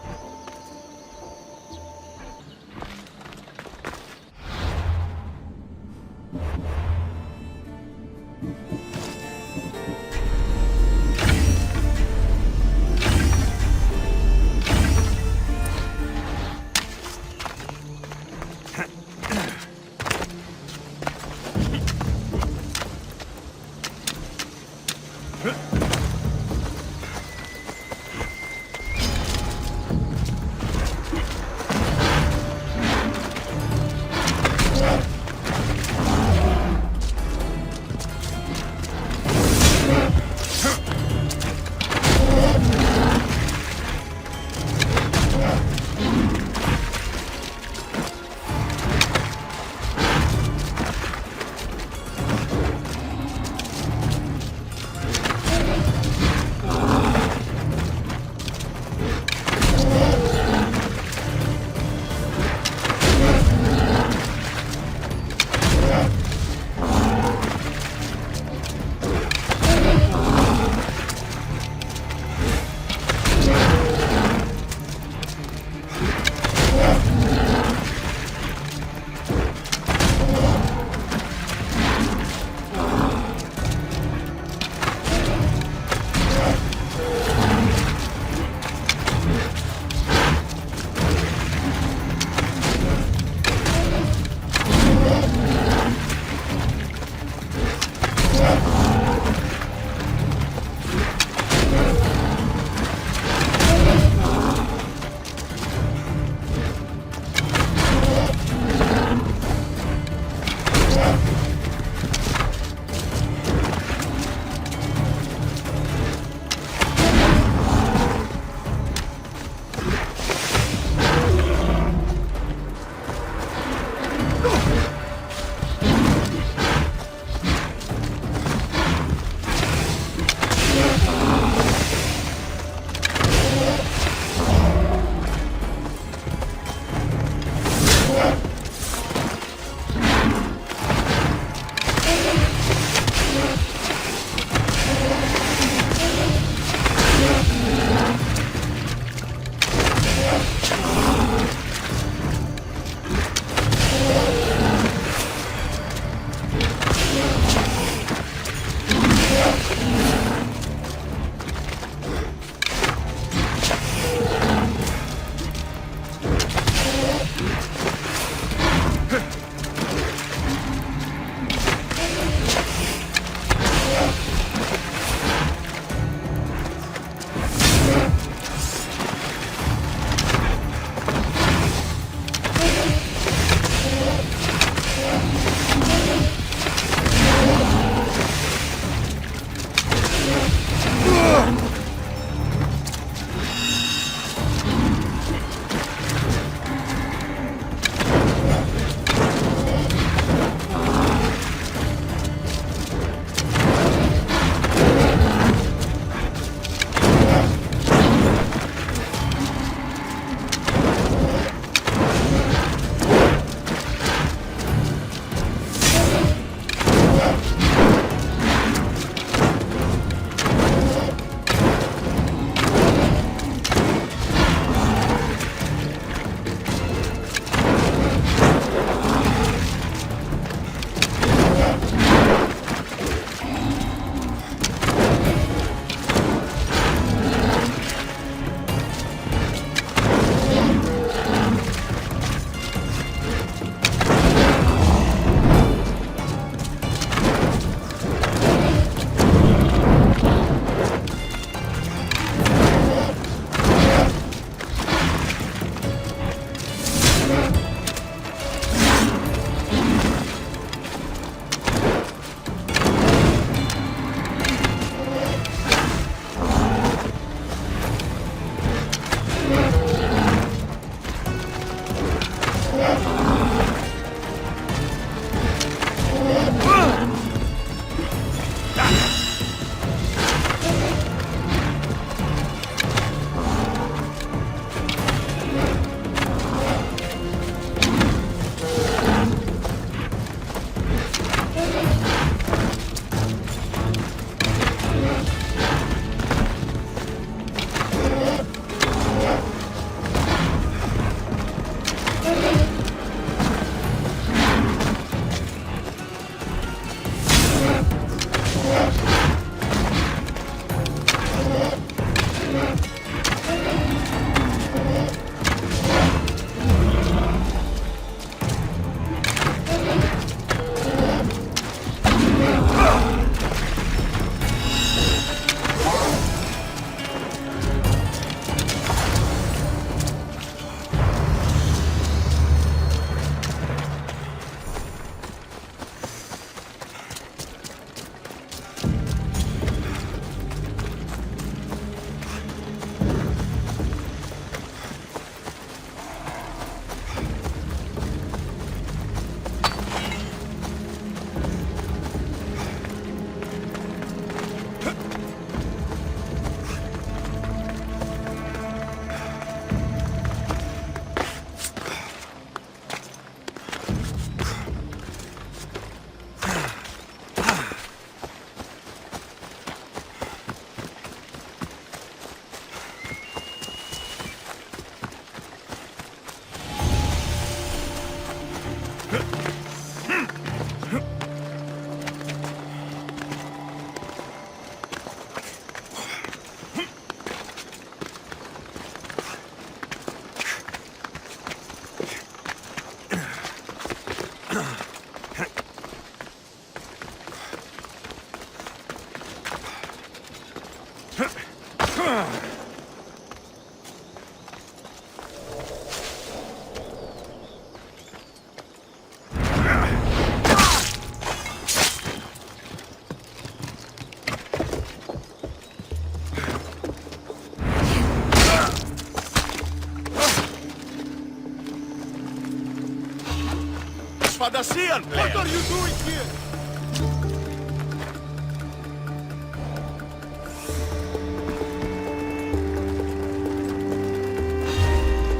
Fantasieren, player! What are you doing here?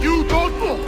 You don't know!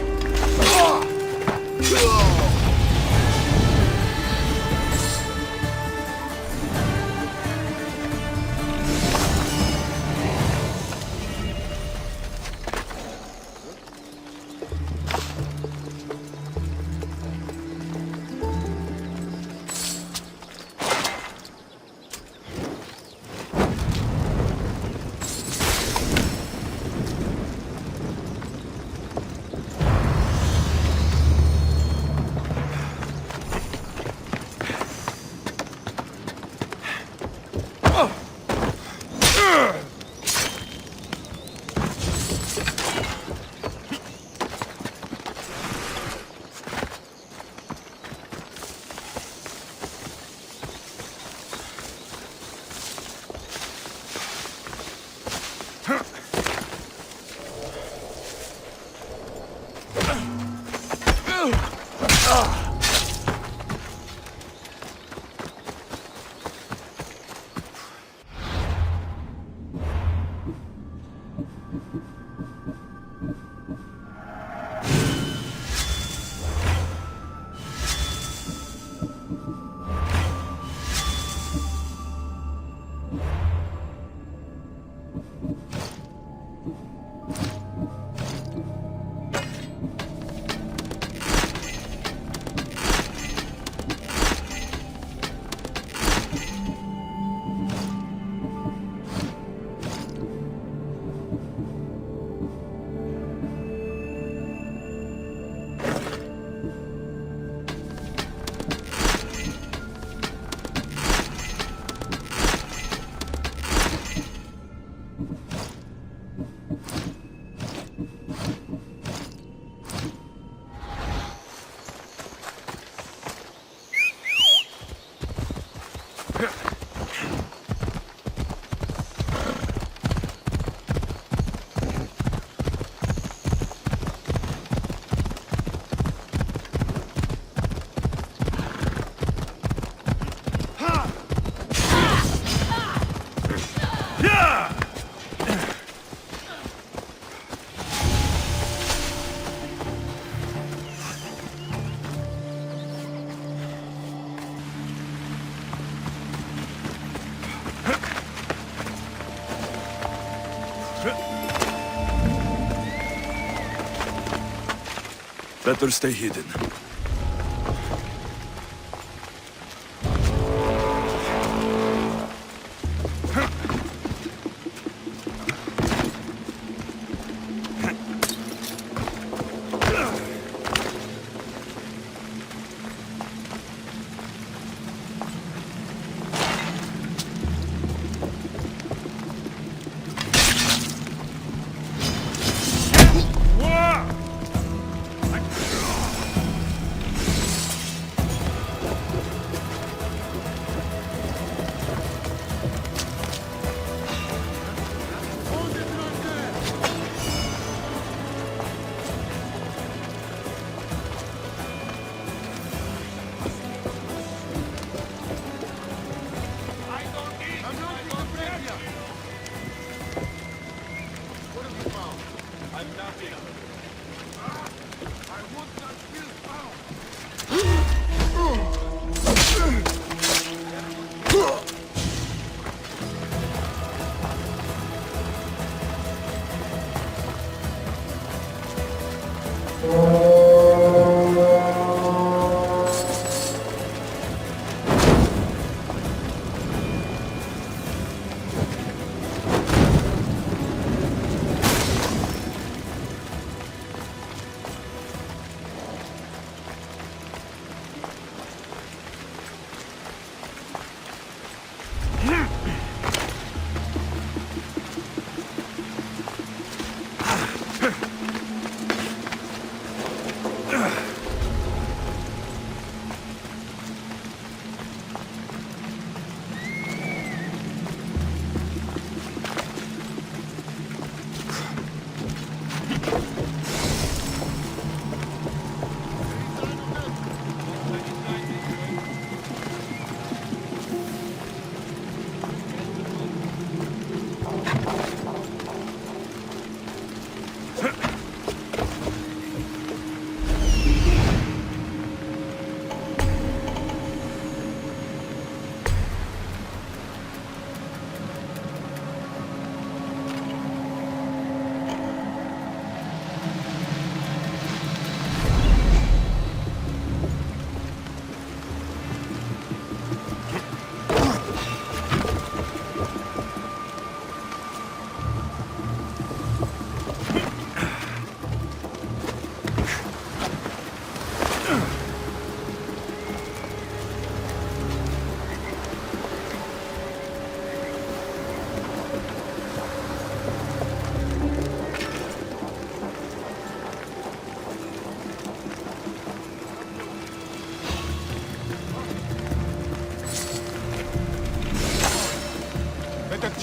Better stay hidden.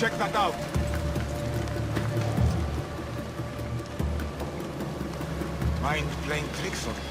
check that out. Mind playing tricks on me?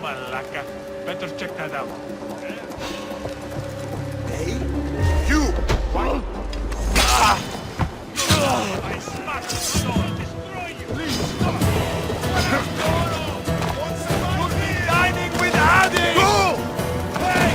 Malaka. Better check that out. Hey? You! What? I smash the door and destroy you! Please stop! You'll be dining with Adi! Go! Hey!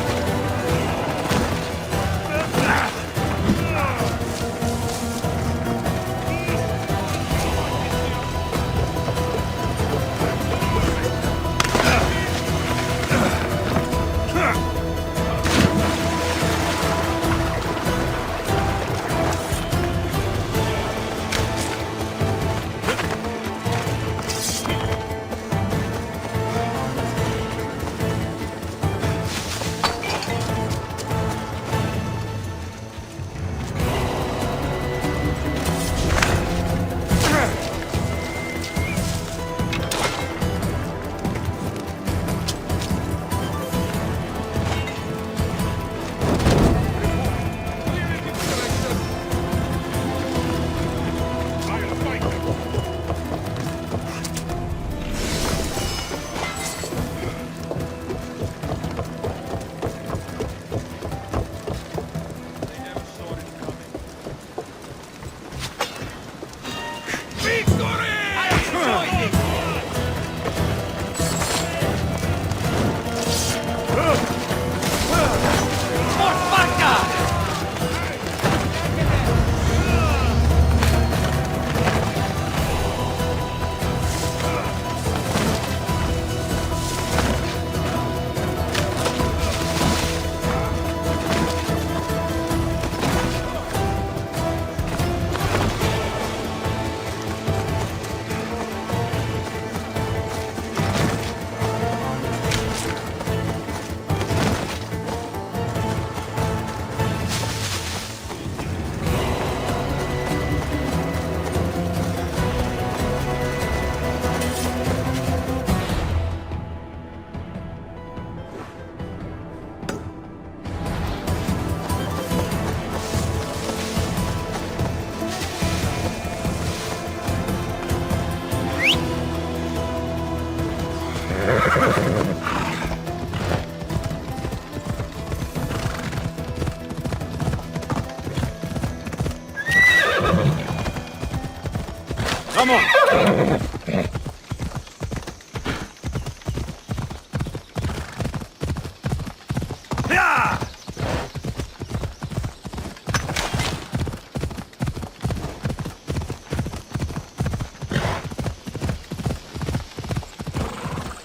Come on!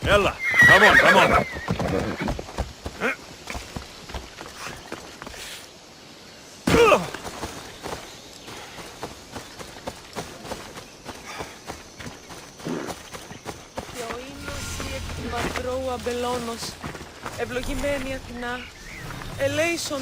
Ella, come on, come on! Αμπελώνος, ευλογημένη Αθηνά, ελέησον.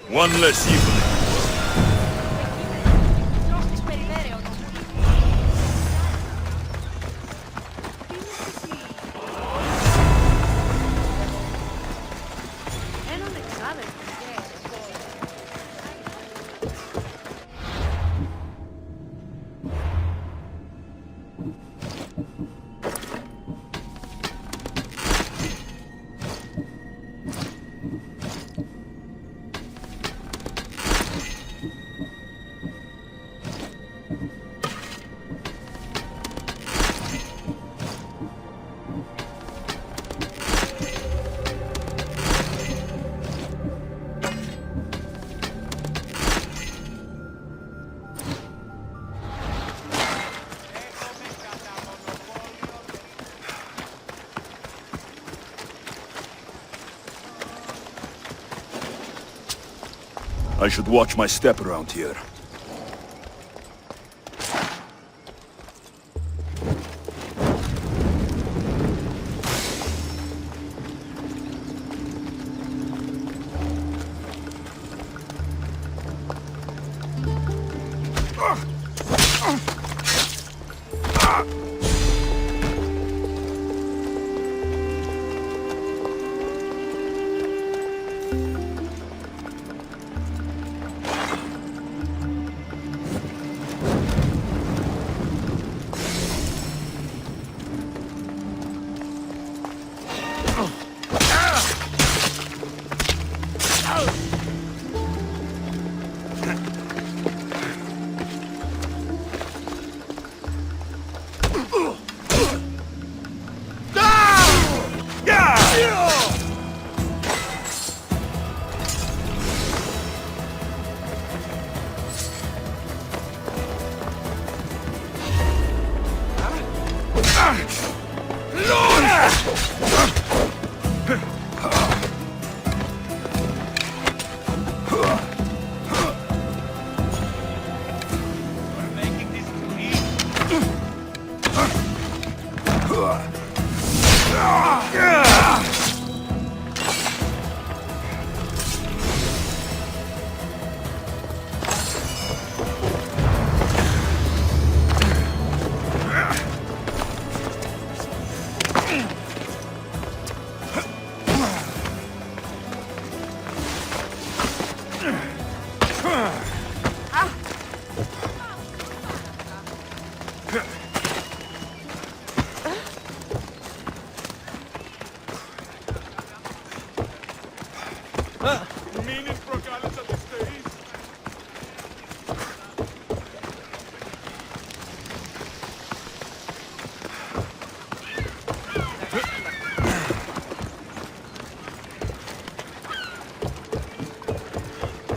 One less evil. I should watch my step around here.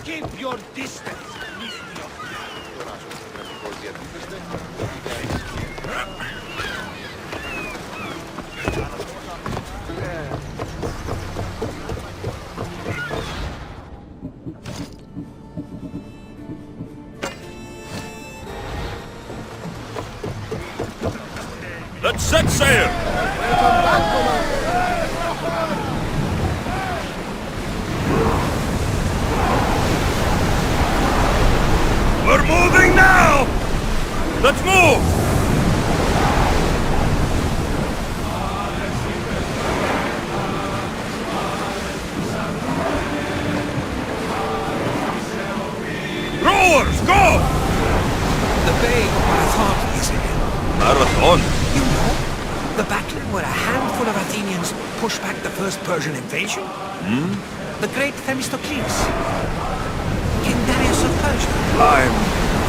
Keep your distance, Let's set sail! We're moving now! Let's move! Rowers, go! The Bay of Marathon is in. Marathon? You know, the battle where a handful of Athenians pushed back the first Persian invasion? The great Themistocles. King Darius of Persia. I'm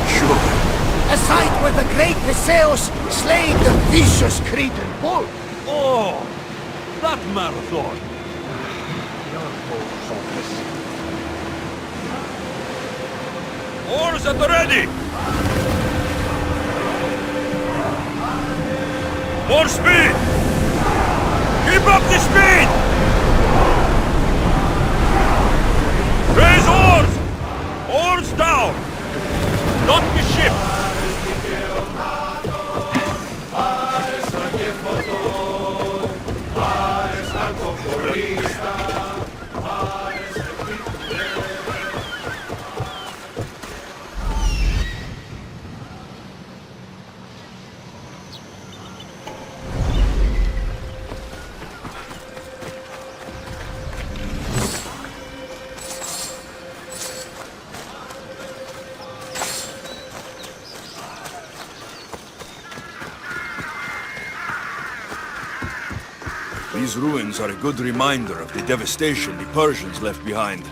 sure. a sight where the great Theseus slayed the vicious Cretan bull. Oh, that marathon. Oars at the ready! More speed! Keep up the speed! Raise oars! Oars down! Not the ship! These ruins are a good reminder of the devastation the Persians left behind.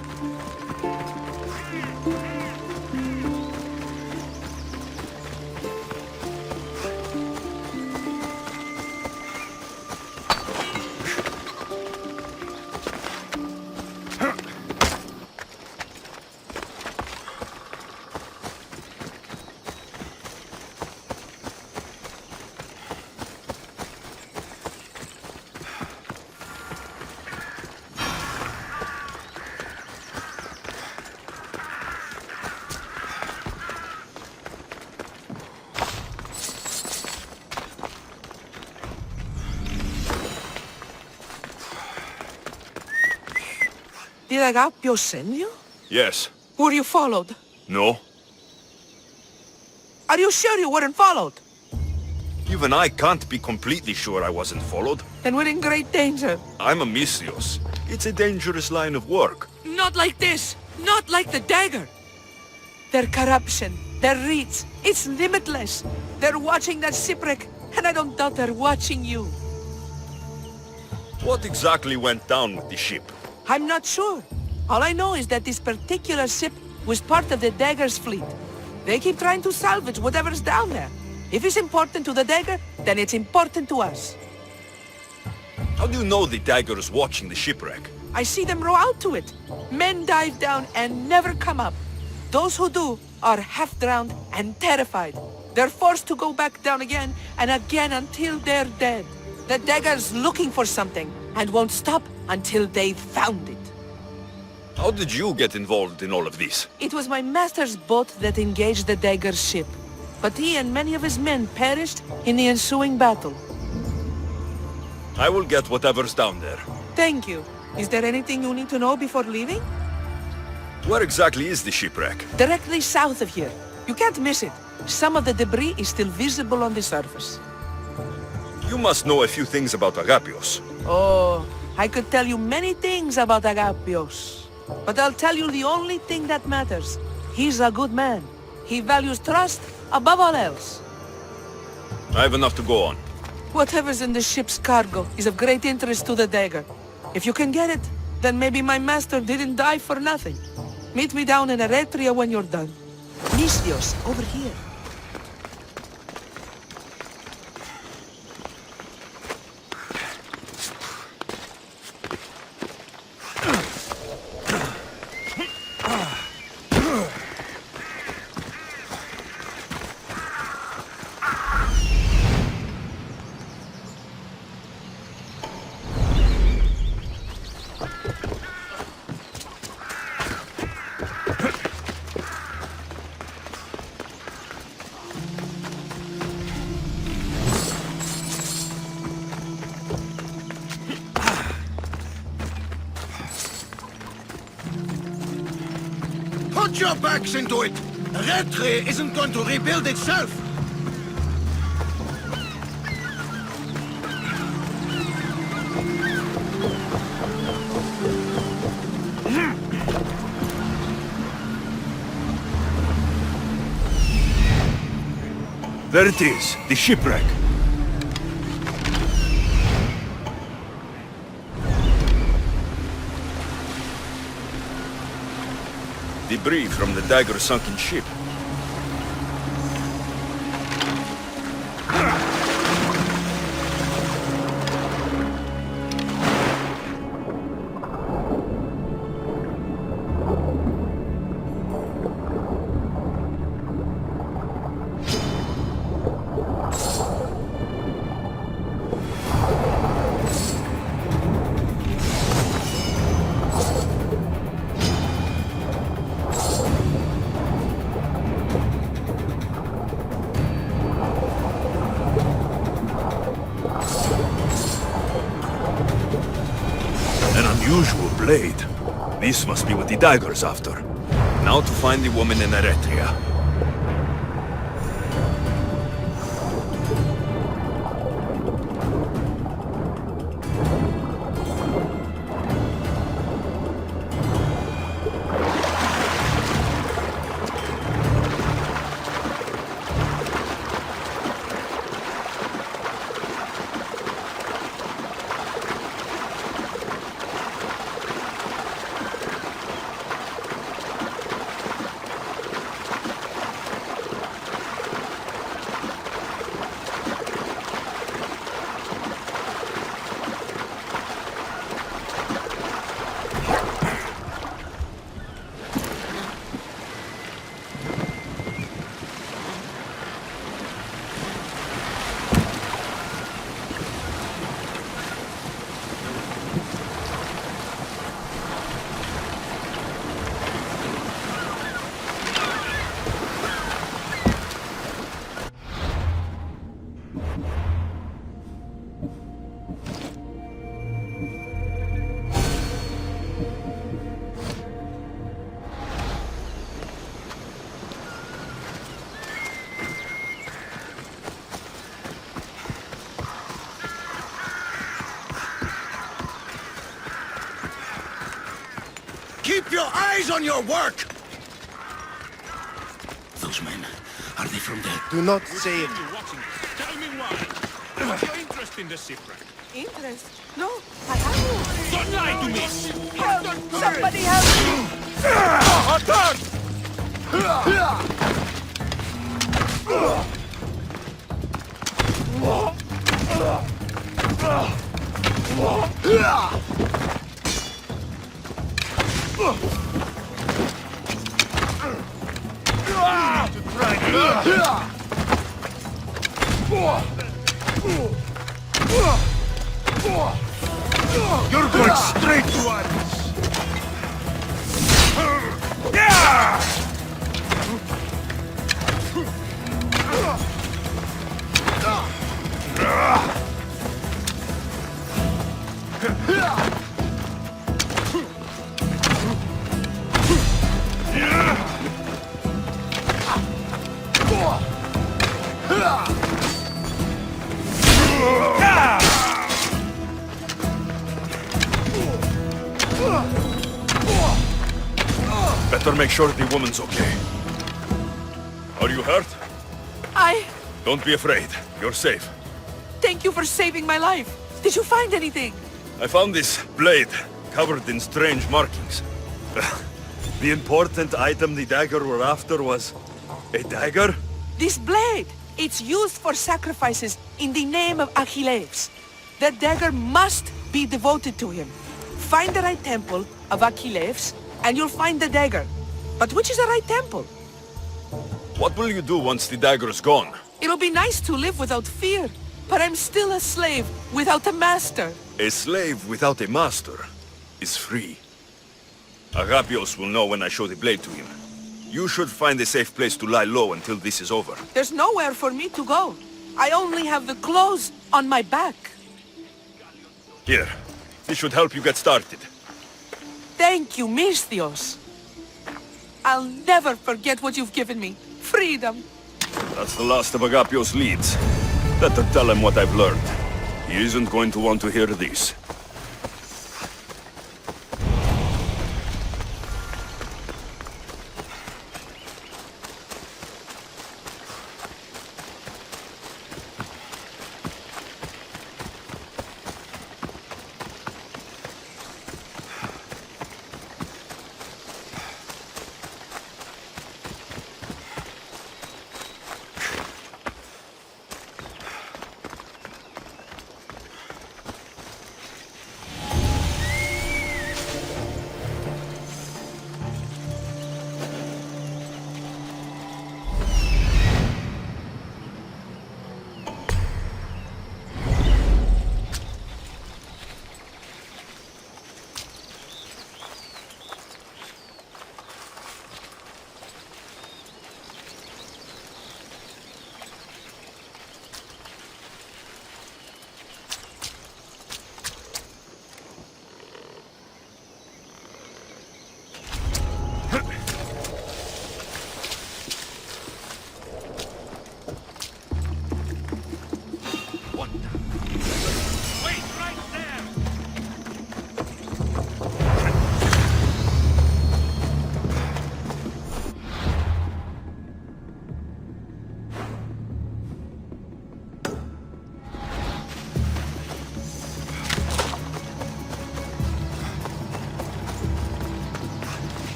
Did Agapios send you? Yes. Were you followed? No. Are you sure you weren't followed? Even I can't be completely sure I wasn't followed. Then we're in great danger. I'm a Mysios. It's a dangerous line of work. Not like this! Not like the Dagger! Their corruption, their reach, it's limitless. They're watching that shipwreck, and I don't doubt they're watching you. What exactly went down with the ship? I'm not sure. All I know is that this particular ship was part of the Dagger's fleet. They keep trying to salvage whatever's down there. If it's important to the Dagger, then it's important to us. How do you know the Dagger is watching the shipwreck? I see them row out to it. Men dive down and never come up. Those who do are half-drowned and terrified. They're forced to go back down again and again until they're dead. The Dagger's looking for something and won't stop until they've found it. How did you get involved in all of this? It was my master's boat that engaged the Dagger's ship, but he and many of his men perished in the ensuing battle. I will get whatever's down there. Thank you. Is there anything you need to know before leaving? Where exactly is the shipwreck? Directly south of here. You can't miss it. Some of the debris is still visible on the surface. You must know a few things about Agapios. Oh, I could tell you many things about Agapios. But I'll tell you the only thing that matters. He's a good man. He values trust above all else. I have enough to go on. Whatever's in the ship's cargo is of great interest to the Dagger. If you can get it, then maybe my master didn't die for nothing. Meet me down in Eretria when you're done. Mysios, over here. Put your backs into it! Eretria isn't going to rebuild itself! There it is, the shipwreck. Debris from the Dagger sunken ship. Unusual blade. This must be what the Dagger's after. Now to find the woman in Eretria. Eyes on your work! Those men, are they from the... Do not say it. Tell me why. What's your interest in the shipwreck? Interest? No, I haven't. Don't lie to me! Help! Somebody help me! Attack! You're going straight to us! Better make sure the woman's okay. Are you hurt? Don't be afraid. You're safe. Thank you for saving my life. Did you find anything? I found this blade, covered in strange markings. The important item the dagger were after was... a dagger? This blade! It's used for sacrifices in the name of Achilles. The dagger must be devoted to him. Find the right temple of Achilles, and you'll find the dagger. But which is the right temple? What will you do once the dagger's gone? It'll be nice to live without fear, but I'm still a slave without a master. A slave without a master is free. Agapios will know when I show the blade to him. You should find a safe place to lie low until this is over. There's nowhere for me to go. I only have the clothes on my back. Here, this should help you get started. Thank you, Misthios. I'll never forget what you've given me. Freedom. That's the last of Agapios' leads. Better tell him what I've learned. He isn't going to want to hear this.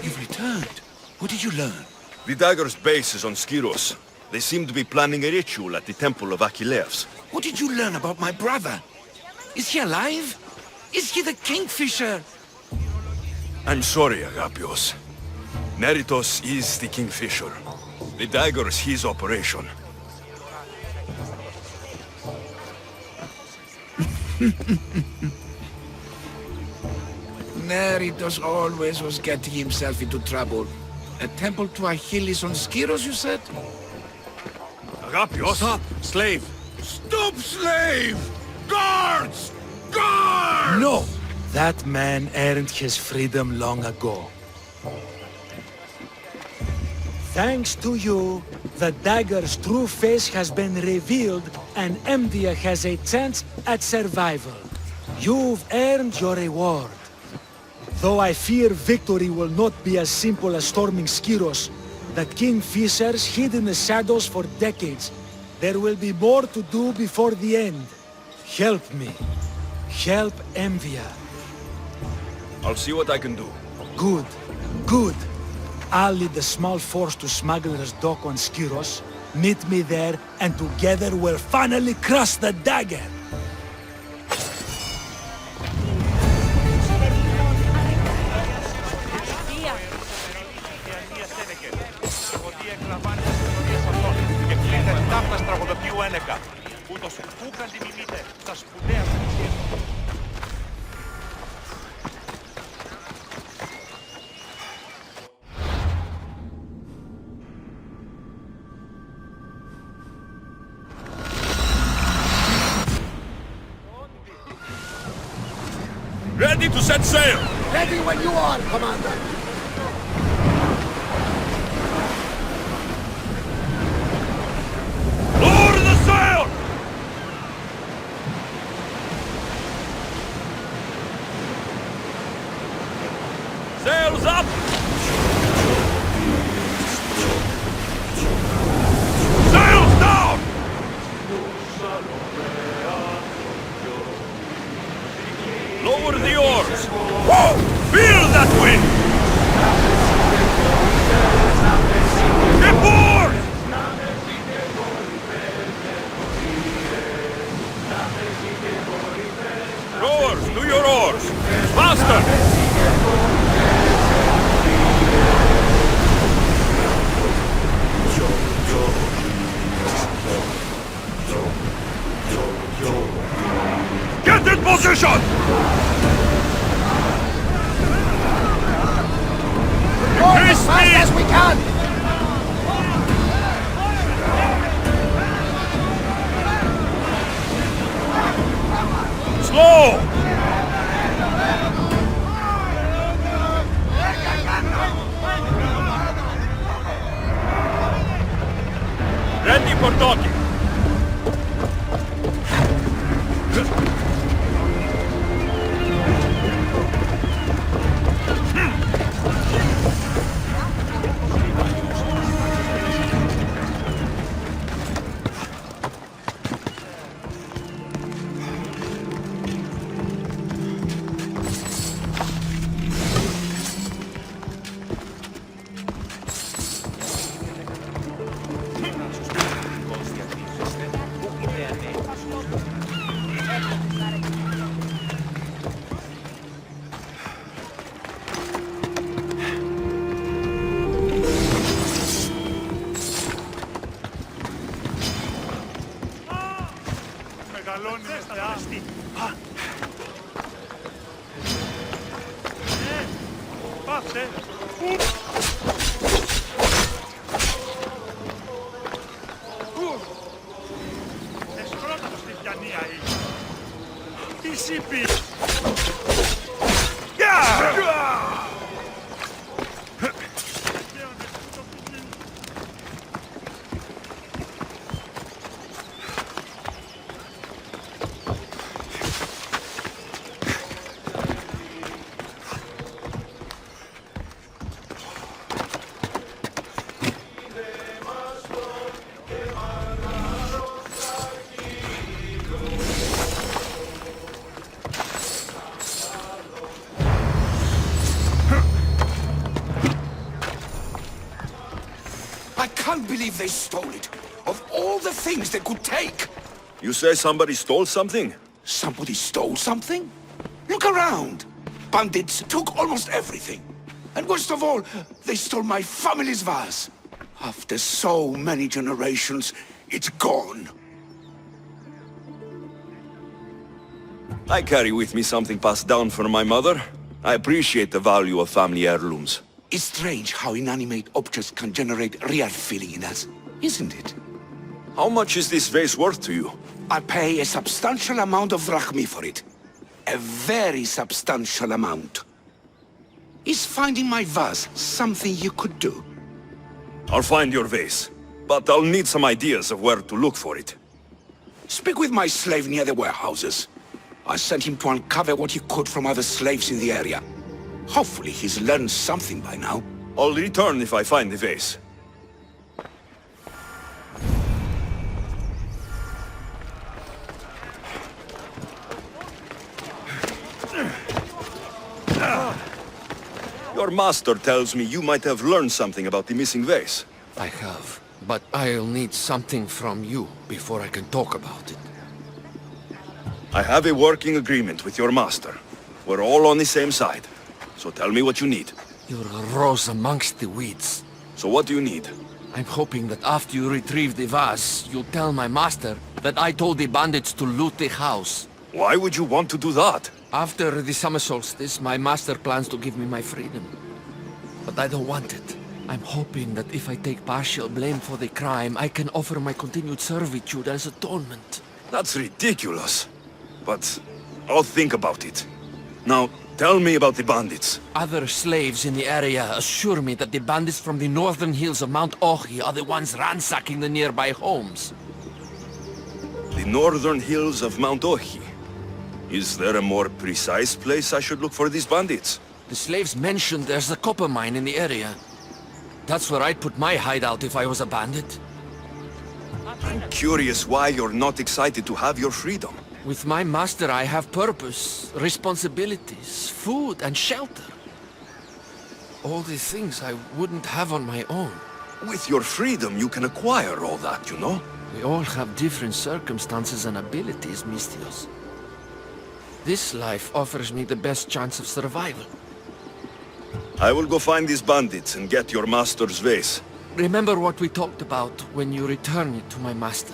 You've returned. What did you learn? The Dagger's base is on Skyros. They seem to be planning a ritual at the Temple of Achilles. What did you learn about my brother? Is he alive? Is he the Kingfisher? I'm sorry, Agapios. Neritos is the Kingfisher. The Dagger is his operation. Neritos always was getting himself into trouble. A temple to Achilles on Skyros, you said? Agapios! Stop, slave! Stop, slave! Guards! Guards! No! That man earned his freedom long ago. Thanks to you, the Dagger's true face has been revealed and Envia has a chance at survival. You've earned your reward. Though I fear victory will not be as simple as storming Skyros, the Kingfishers hid in the shadows for decades. There will be more to do before the end. Help me. Help Envia. I'll see what I can do. Good. Good. I'll lead a small force to Smuggler's Dock on Skyros. Meet me there, and together we'll finally crush the Dagger! Ready to set sail! Ready when you are, Commander! Lower the sail! Sails up! Sails down! Lower the oars! Whoa! Feel that wind! Aboard! Rowers, do your oars! Faster! Get in position! As fast as we can! Slow! Ready for docking. believe they stole it. Of all the things they could take. You say somebody stole something? Somebody stole something? Look around. Bandits took almost everything. And worst of all, they stole my family's vase. After so many generations, it's gone. I carry with me something passed down from my mother. I appreciate the value of family heirlooms. It's strange how inanimate objects can generate real feeling in us, isn't it? How much is this vase worth to you? I pay a substantial amount of drachmi for it. A very substantial amount. Is finding my vase something you could do? I'll find your vase, but I'll need some ideas of where to look for it. Speak with my slave near the warehouses. I sent him to uncover what he could from other slaves in the area. Hopefully he's learned something by now. I'll return if I find the vase. Your master tells me you might have learned something about the missing vase. I have, but I'll need something from you before I can talk about it. I have a working agreement with your master. We're all on the same side. So tell me what you need. You're a rose amongst the weeds. So what do you need? I'm hoping that after you retrieve the vase, you'll tell my master that I told the bandits to loot the house. Why would you want to do that? After the summer solstice, my master plans to give me my freedom. But I don't want it. I'm hoping that if I take partial blame for the crime, I can offer my continued servitude as atonement. That's ridiculous. But I'll think about it. Now, tell me about the bandits. Other slaves in the area assure me that the bandits from the northern hills of Mount Ohi are the ones ransacking the nearby homes. The northern hills of Mount Ohi. Is there a more precise place I should look for these bandits? The slaves mentioned there's a copper mine in the area. That's where I'd put my hideout if I was a bandit. I'm curious why you're not excited to have your freedom. With my master, I have purpose, responsibilities, food, and shelter. All the things I wouldn't have on my own. With your freedom, you can acquire all that, you know? We all have different circumstances and abilities, Mistios. This life offers me the best chance of survival. I will go find these bandits and get your master's vase. Remember what we talked about when you return it to my master.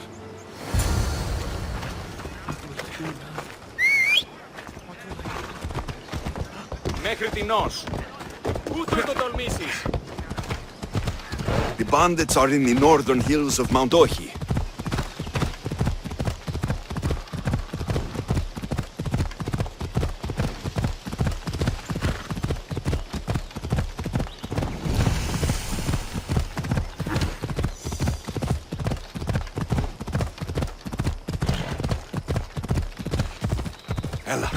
Μέχρι τινός. Πού θα το τολμήσεις? The bandits are in the northern hills of Mount Ohi. Ella.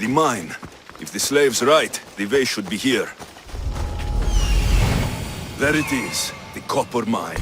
The mine. If the slave's right, the way should be here. There it is, the copper mine.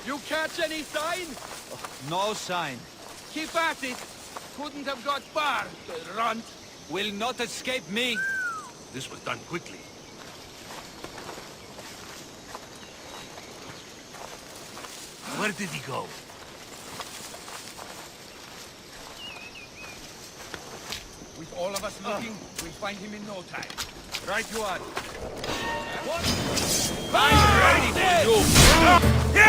You catch any sign? No sign. Keep at it. Couldn't have got far, the runt. Will not escape me. This was done quickly. Where did he go? With all of us looking, we'll find him in no time. Right you are. What? I'm ready for you!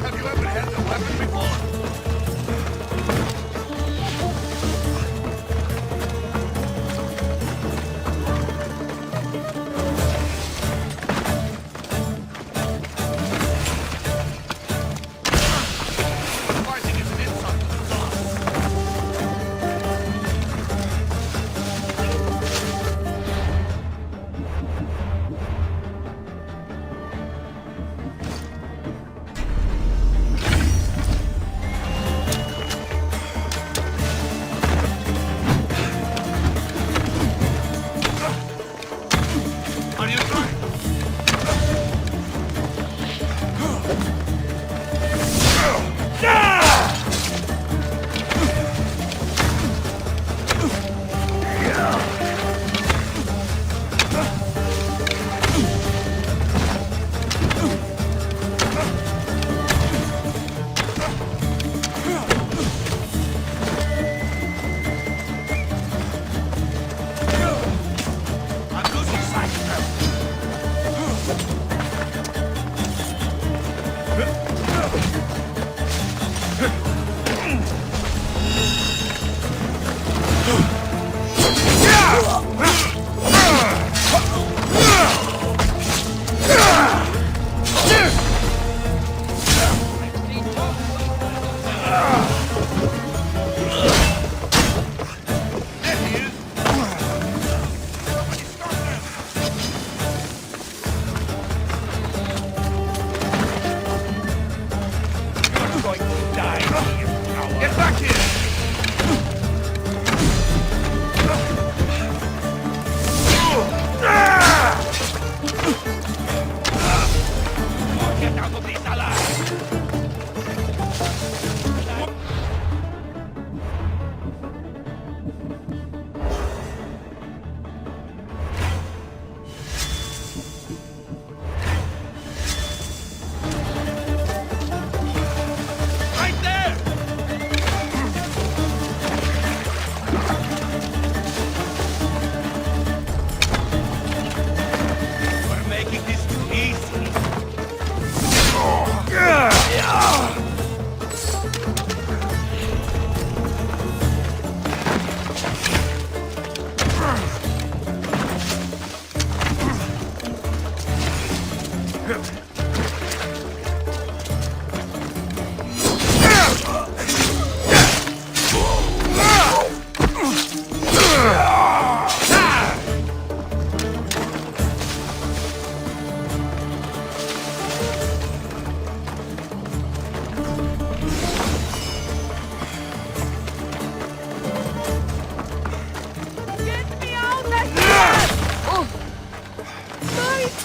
Have you ever had a weapon before? Fighting is an insult to the gods.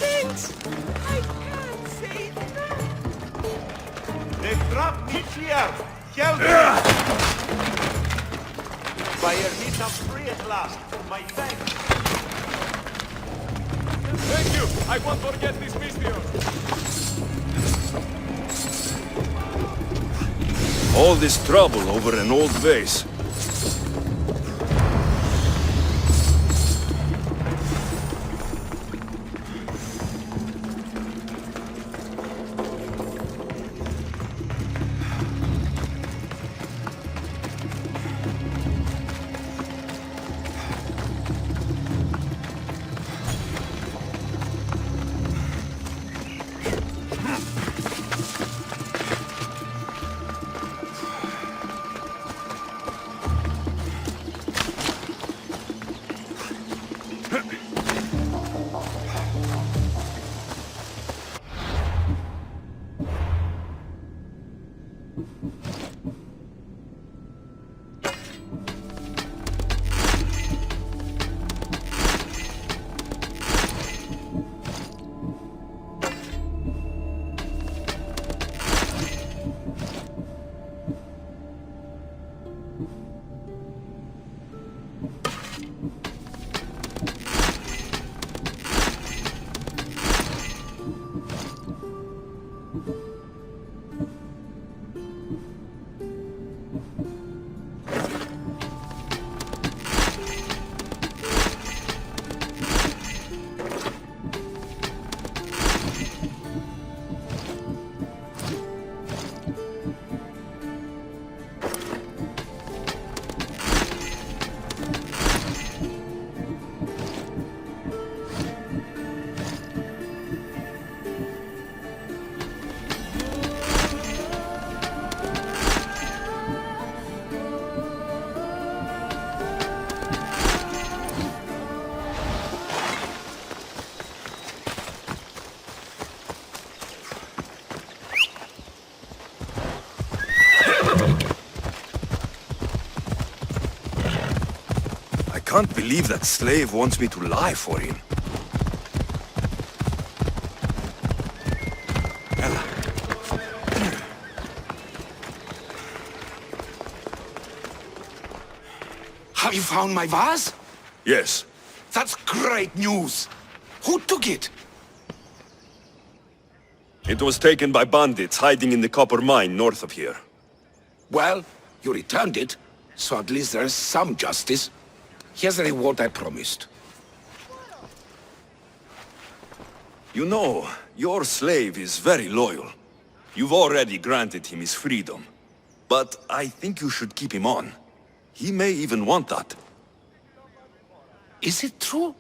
Thanks! I can't say no! They trapped me here! Help me! Fire meet up free at last! My thanks! Thank you! I won't forget this mission! All this trouble over an old vase. I can't believe that slave wants me to lie for him. Ella. Have you found my vase? Yes. That's great news. Who took it? It was taken by bandits hiding in the copper mine north of here. Well, you returned it, so at least there's some justice. Here's the reward I promised. You know, your slave is very loyal. You've already granted him his freedom. But I think you should keep him on. He may even want that. Is it true?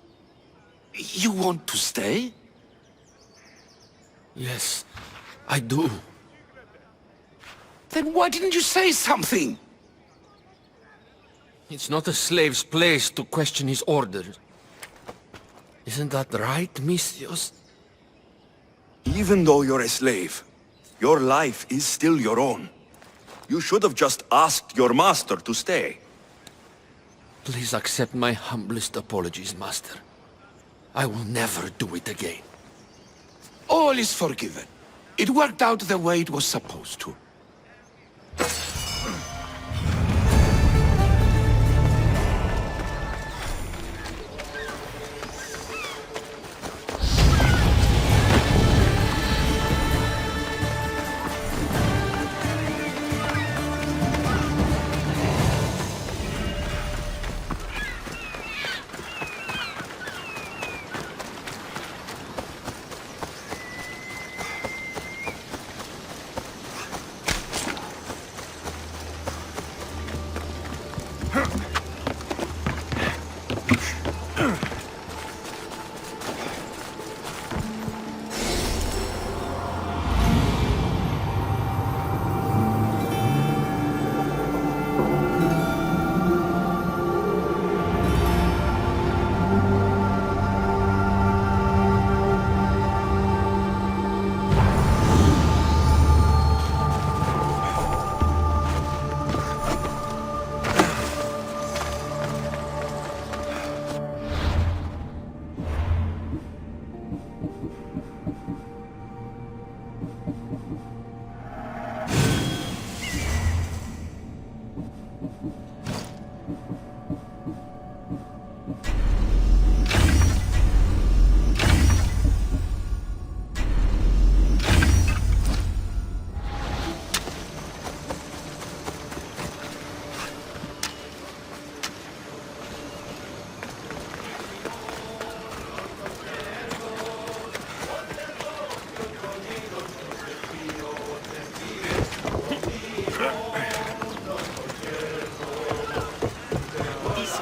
You want to stay? Yes, I do. Then why didn't you say something? It's not a slave's place to question his orders. Isn't that right, Misthios? Even though you're a slave, your life is still your own. You should have just asked your master to stay. Please accept my humblest apologies, Master. I will never do it again. All is forgiven. It worked out the way it was supposed to.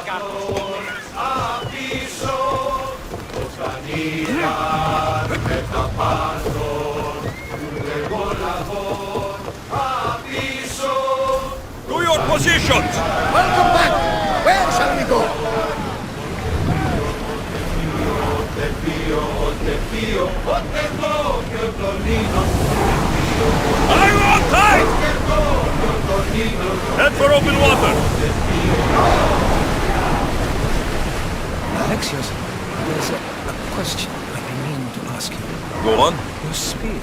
To your positions! Welcome back! Where shall we go? I want time! Head for open water! Alexios, there's a question I've been meaning to ask you. Go on. Your spear.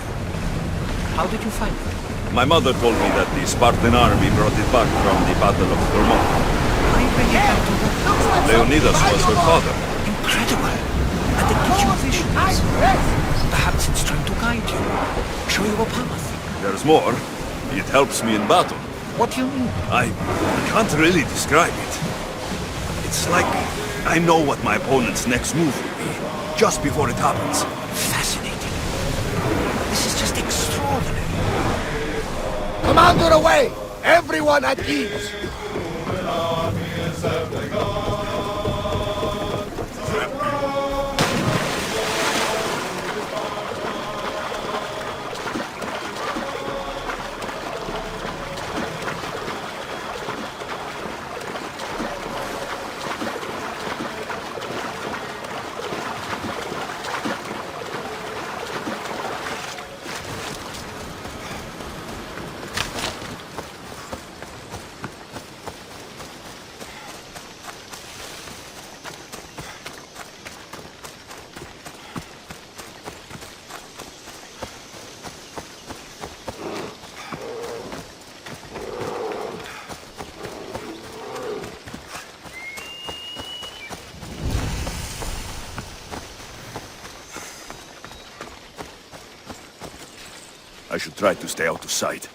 How did you find it? My mother told me that the Spartan army brought it back from the Battle of Thermopylae. I bring it back to what? Leonidas was her father. Incredible! And it gives you visions. Perhaps it's trying to guide you. Show you a path. There's more. It helps me in battle. What do you mean? I can't really describe it. It's like I know what my opponent's next move will be, just before it happens. Fascinating. This is just extraordinary. Commander away! Everyone at ease! I should try to stay out of sight.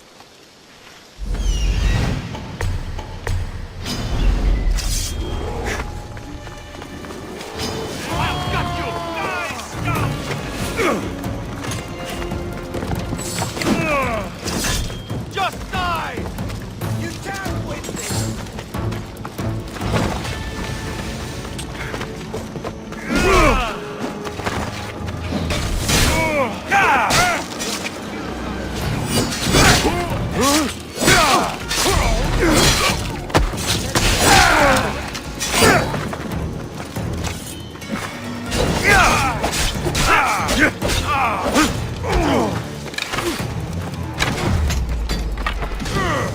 Just die! You can't win this!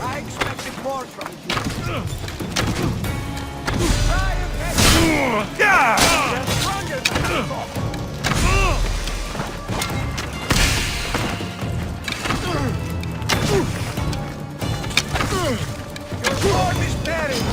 I expected more from you. Try and get You're stronger than I thought. Your sword is buried.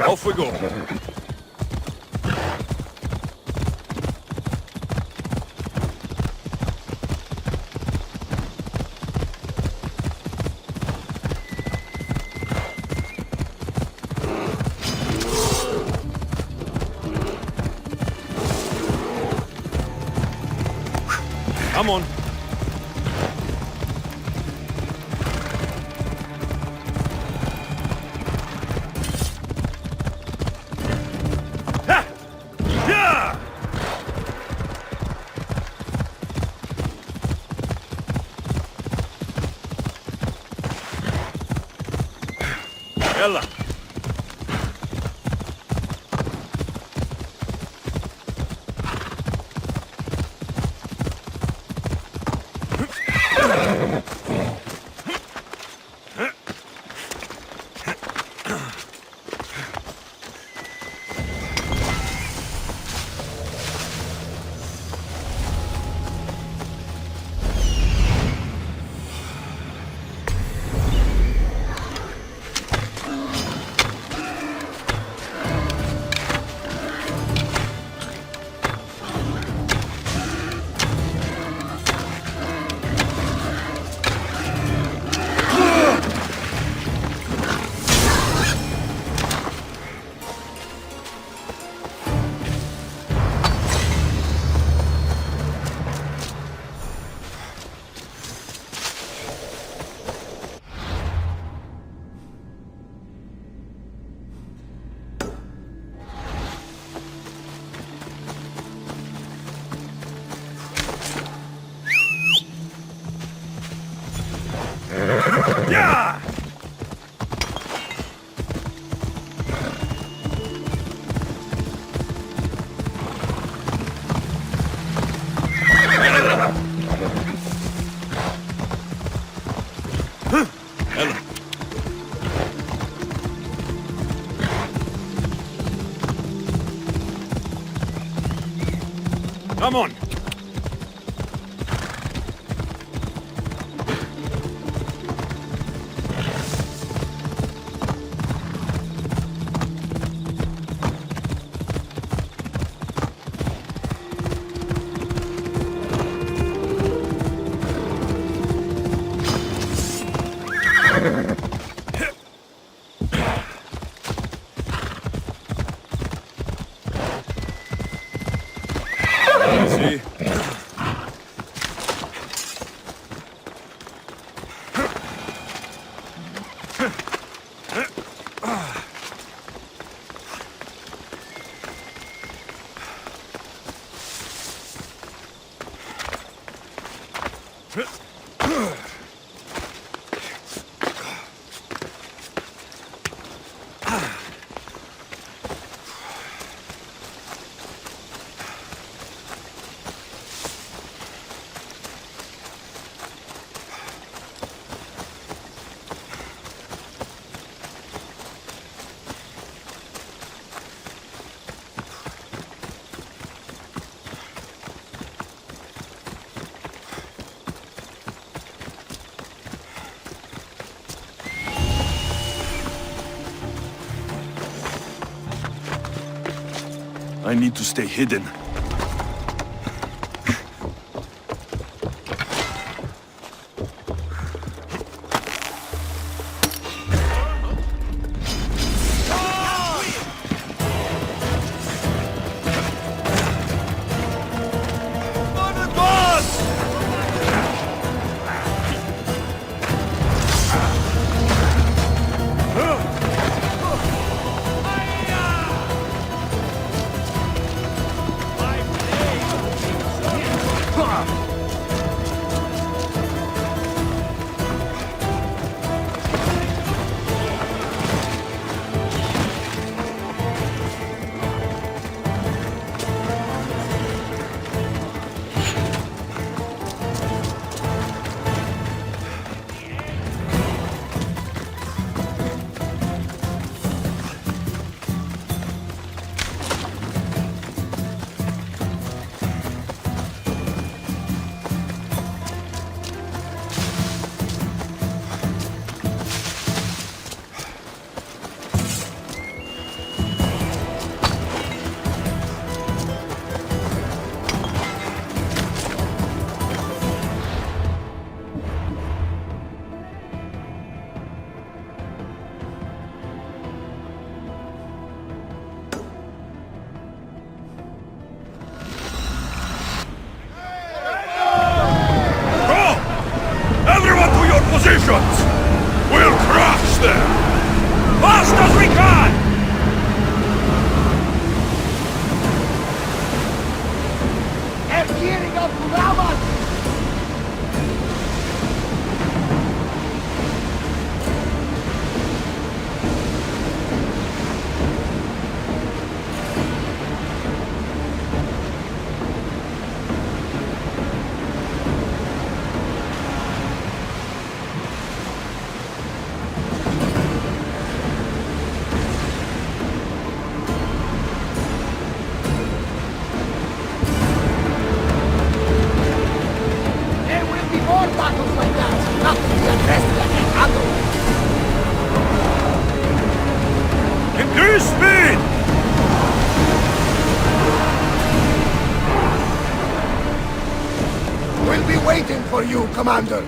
Off we go. Come on. Ella. Come on! See? I need to stay hidden. Positions! We'll crush them! Fast as we can! They're gearing up to ram us! Increase speed! We'll be waiting for you, Commander.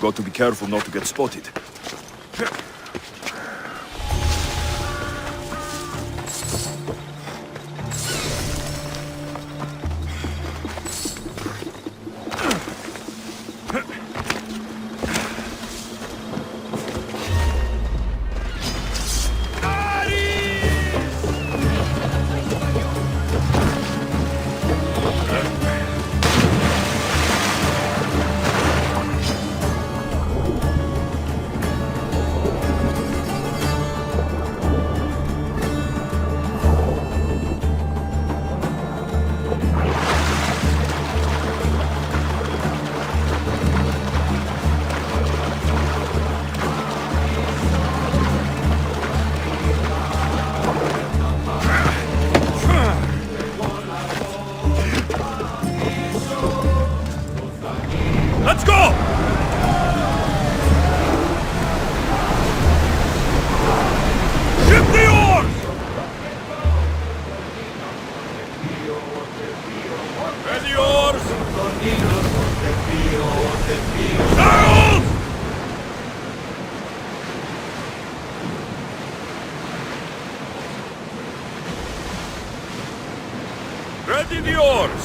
Got to be careful not to get spotted. Ready the oars!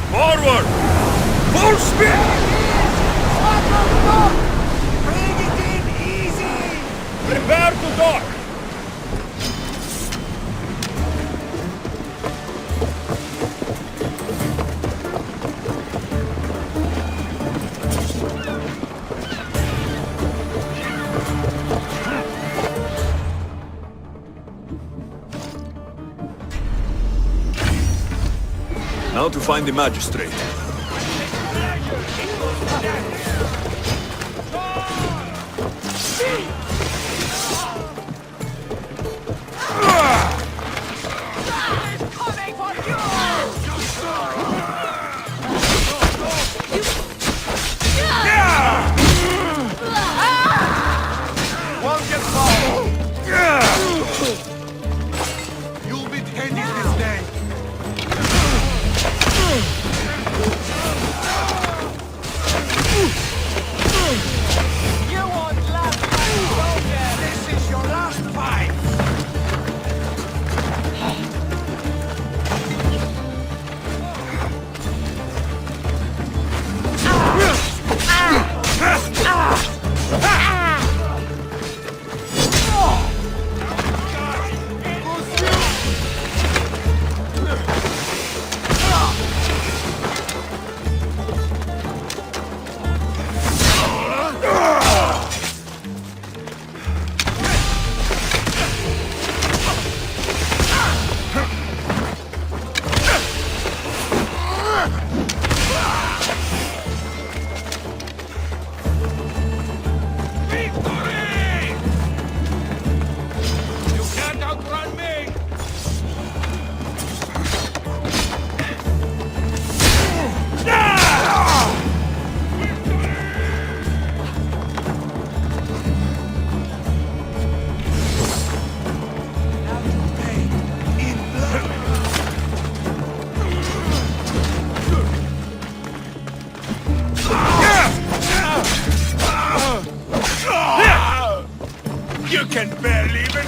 Forward! Full speed! Bring it in easy! Prepare to dock! Now to find the magistrate. Won't get far. You'll be tending this day. You won't last much longer! This is your last fight! You can barely even...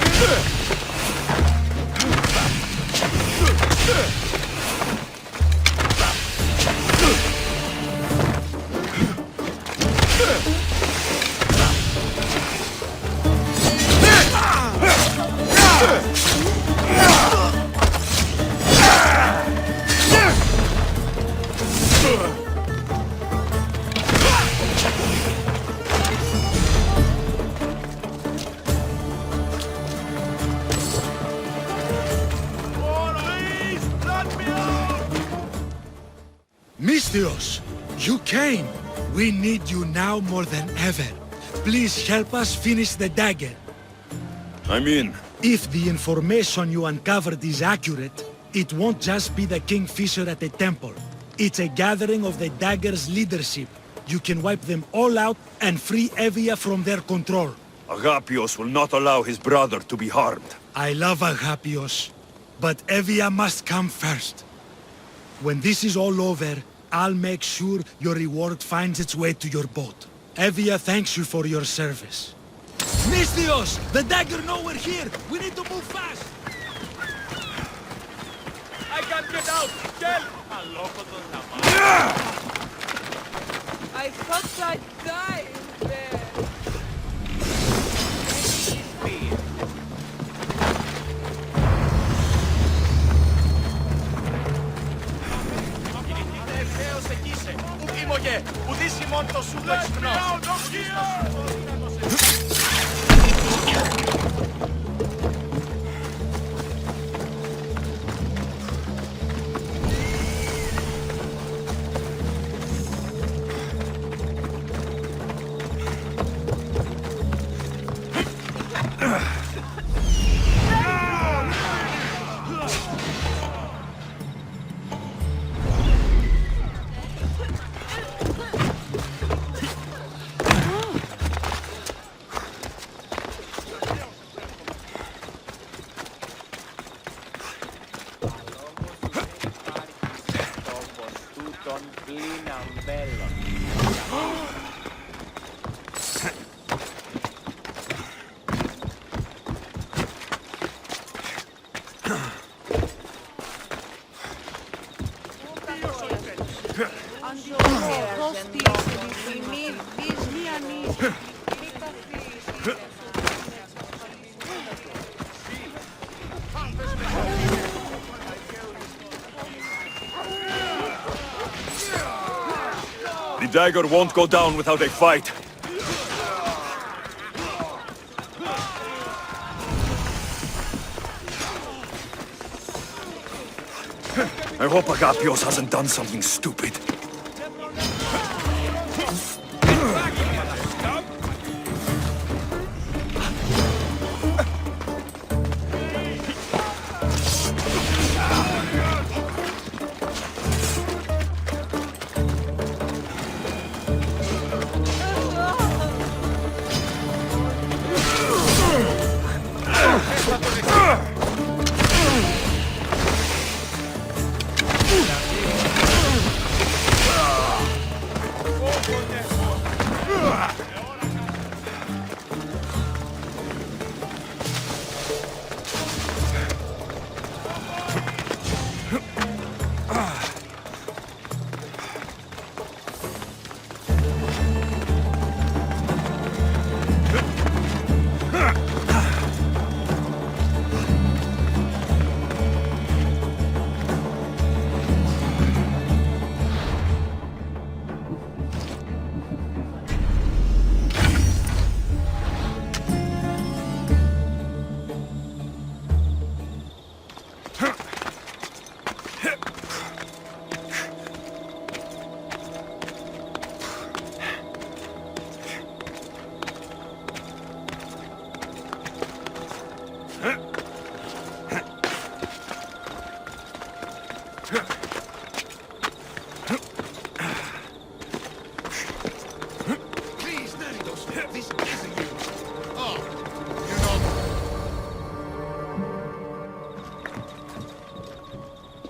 Misthios, you came! We need you now more than ever. Please help us finish the dagger. I'm in. If the information you uncovered is accurate, it won't just be the Kingfisher at the temple. It's a gathering of the Dagger's leadership. You can wipe them all out and free Evia from their control. Agapios will not allow his brother to be harmed. I love Agapios, but Evia must come first. When this is all over, I'll make sure your reward finds its way to your boat. Evia thanks you for your service. Misthios! The dagger nowhere here! We need to move fast! I can't get out! Gel! I thought I'd die in there. The dagger won't go down without a fight. I hope Agapios hasn't done something stupid.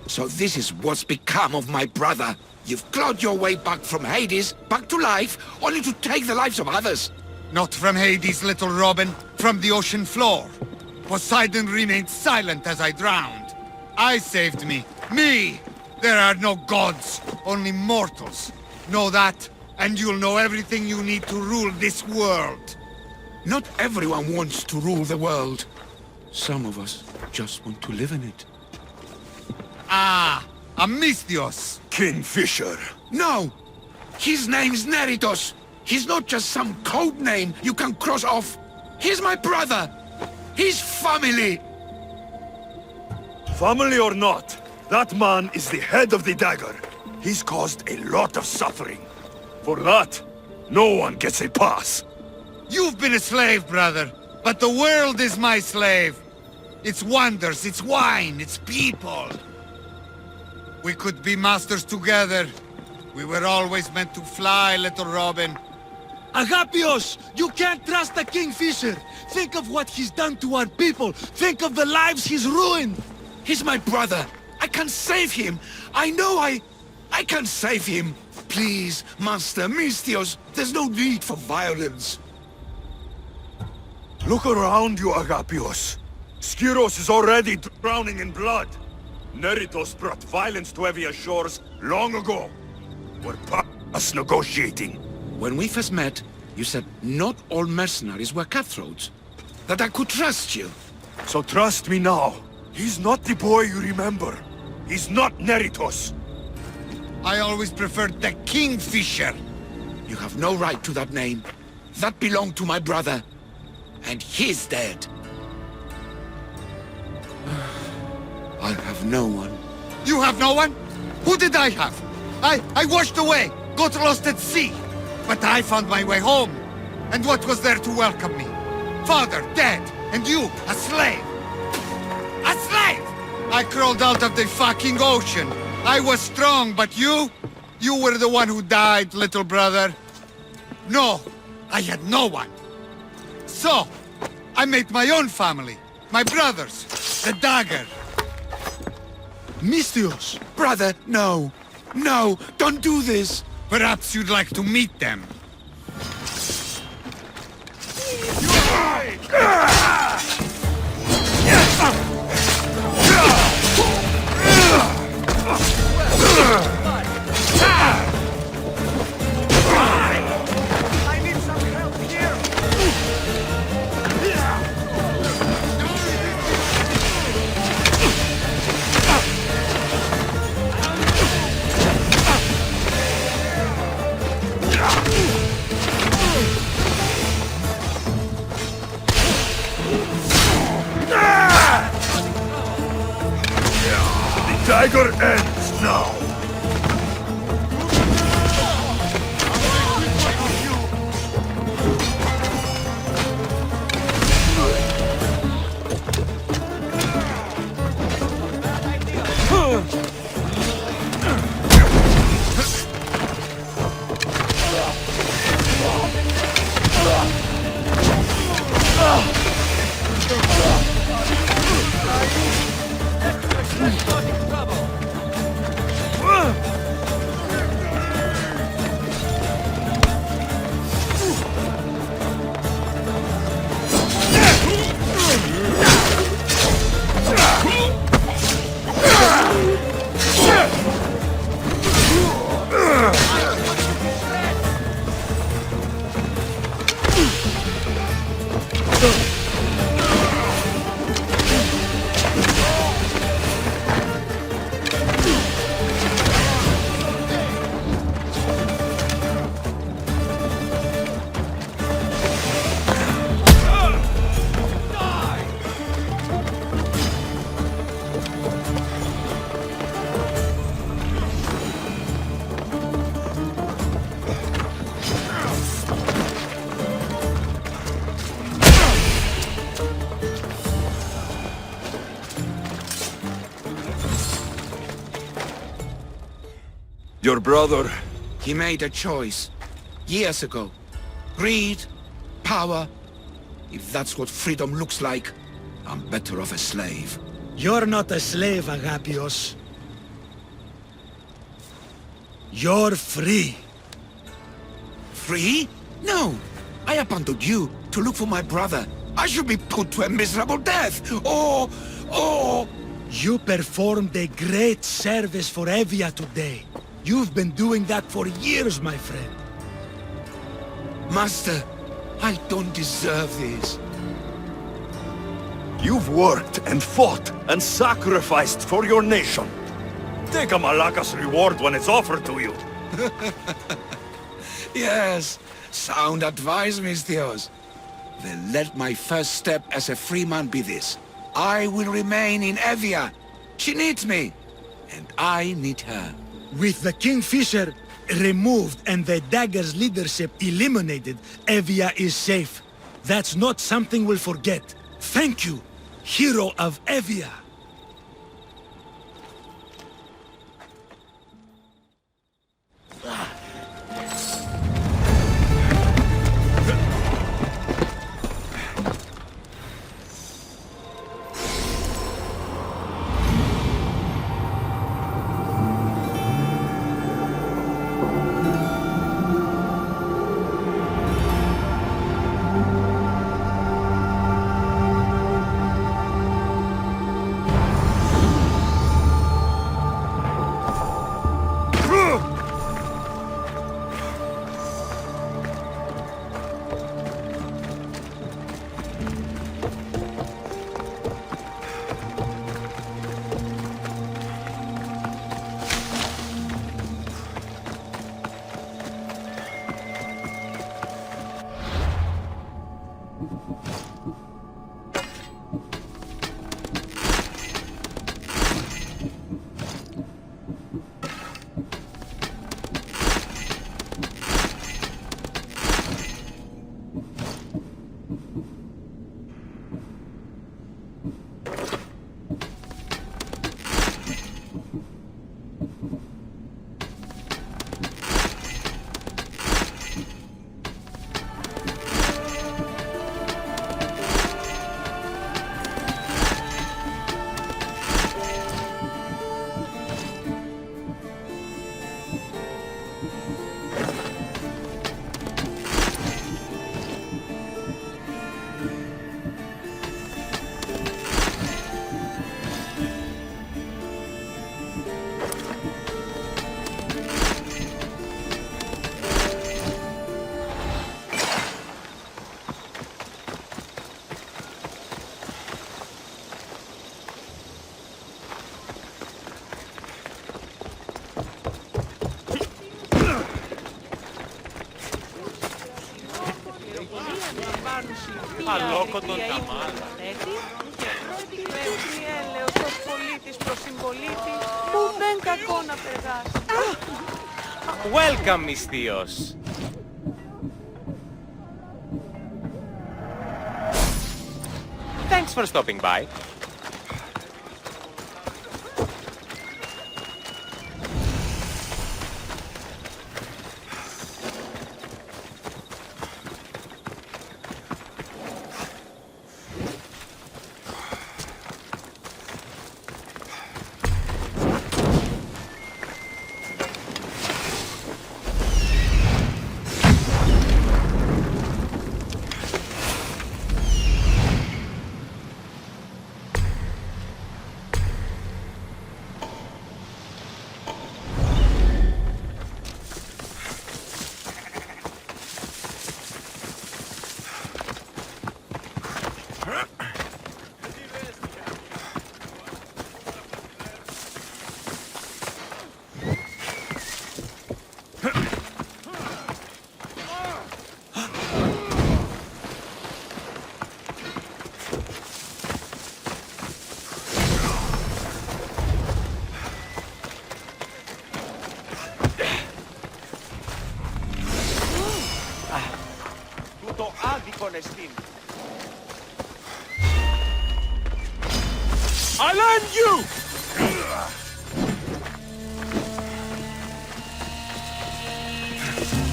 So this is what's become of my brother. You've clawed your way back from Hades, back to life, only to take the lives of others. Not from Hades, little Robin. From the ocean floor. Poseidon remained silent as I drowned. I saved me. Me! There are no gods, only mortals. Know that, and you'll know everything you need to rule this world. Not everyone wants to rule the world. Some of us just want to live in it. Ah, Amisthios. Kingfisher. No! His name's Neritos. He's not just some code name you can cross off. He's my brother. He's family. Family or not, that man is the head of the Dagger. He's caused a lot of suffering. For that, no one gets a pass. You've been a slave, brother, but the world is my slave. Its wonders, its wine, its people. We could be masters together. We were always meant to fly, little Robin. Agapios! You can't trust the Kingfisher! Think of what he's done to our people! Think of the lives he's ruined! He's my brother! I can save him! I know I can save him! Please, Master Misthios, there's no need for violence. Look around you, Agapios. Skyros is already drowning in blood. Neritos brought violence to Evia's shores long ago. We're past negotiating. When we first met, you said not all mercenaries were cutthroats. That I could trust you. So trust me now. He's not the boy you remember. He's not Neritos. I always preferred the Kingfisher. You have no right to that name. That belonged to my brother. And he's dead. I have no one. You have no one? Who did I have? I washed away, got lost at sea. But I found my way home. And what was there to welcome me? Father, dead, and you, a slave. A slave! I crawled out of the fucking ocean. I was strong, but you were the one who died, little brother. No, I had no one. So, I made my own family. My brothers, the Dagger. Misthios! Brother, no! No! Don't do this! Perhaps you'd like to meet them. I need some help. Your brother... He made a choice. Years ago. Greed, power. If that's what freedom looks like, I'm better off a slave. You're not a slave, Agapios. You're free. Free? No! I abandoned you to look for my brother. I should be put to a miserable death, or... You performed a great service for Evia today. You've been doing that for years, my friend. Master, I don't deserve this. You've worked and fought and sacrificed for your nation. Take a Malaka's reward when it's offered to you. Yes, sound advice, Misthios. Then let my first step as a free man be this. I will remain in Evia. She needs me, and I need her. With the Kingfisher removed and the Dagger's leadership eliminated, Evia is safe. That's not something we'll forget. Thank you, hero of Evia. Αλόκοτον τα μάλα. Παίρνει έλεος ως πολίτης προς συμπολίτη, που δεν κακό να περγάσει. Welcome, Misthios. Thanks for stopping by. δίκον εστίν. I land you!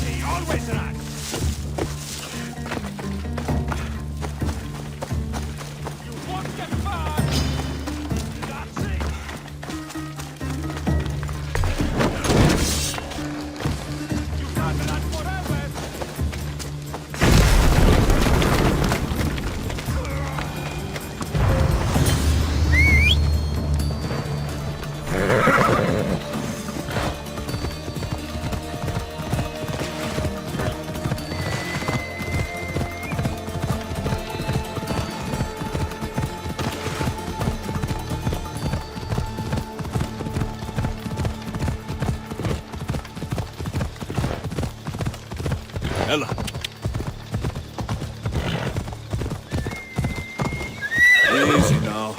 They always run. You won't get far! That's it. You can't run forever! Ella. Easy now.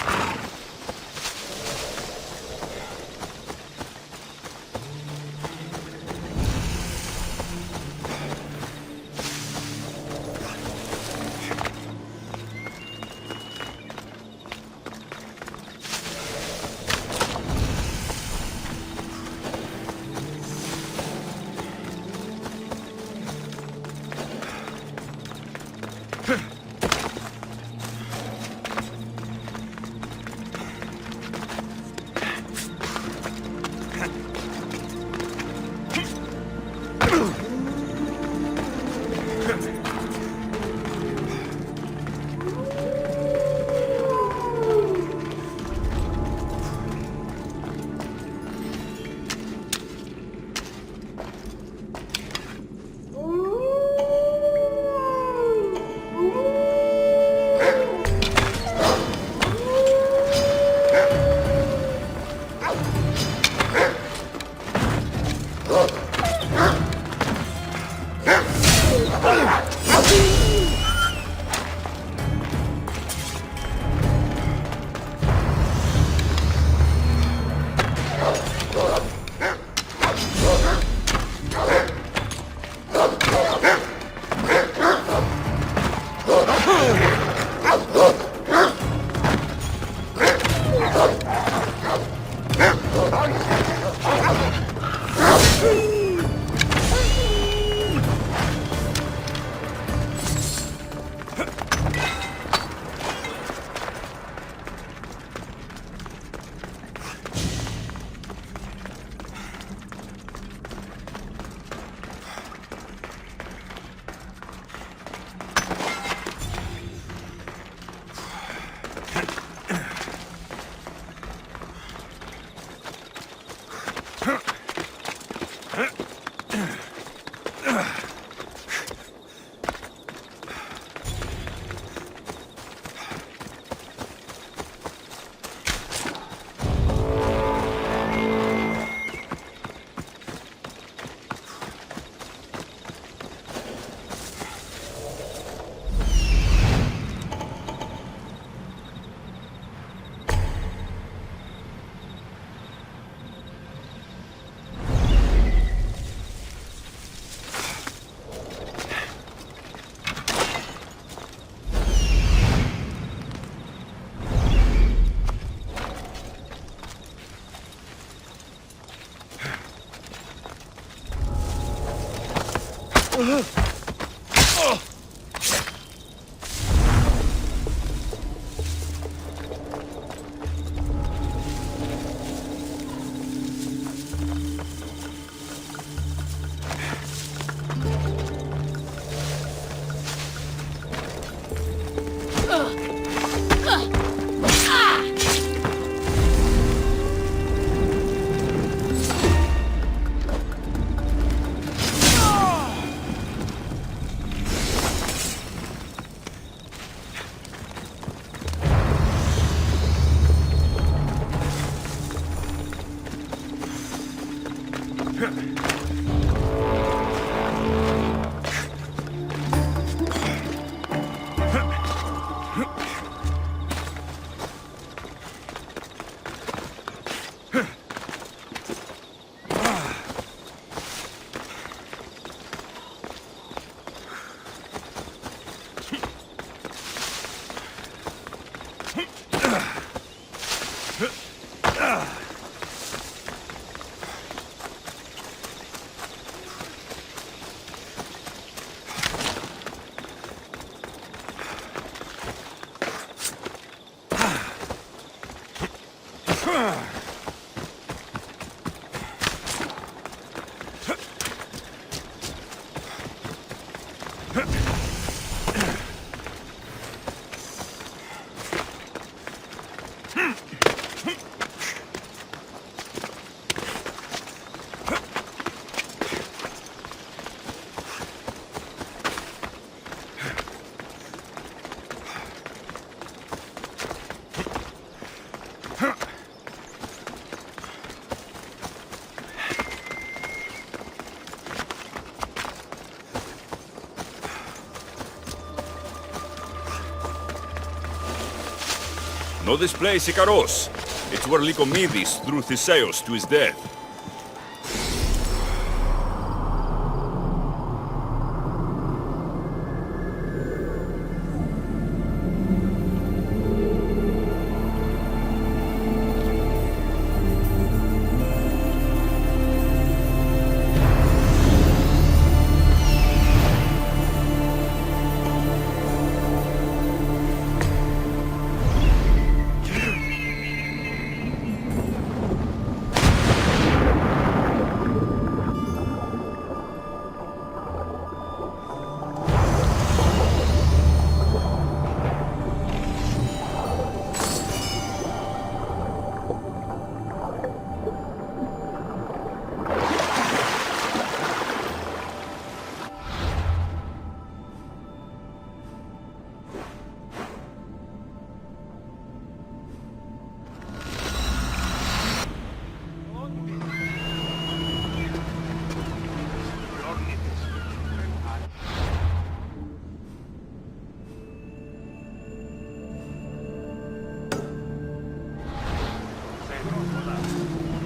Know this place, Ikaros? It's where Lycomedes threw Theseus to his death.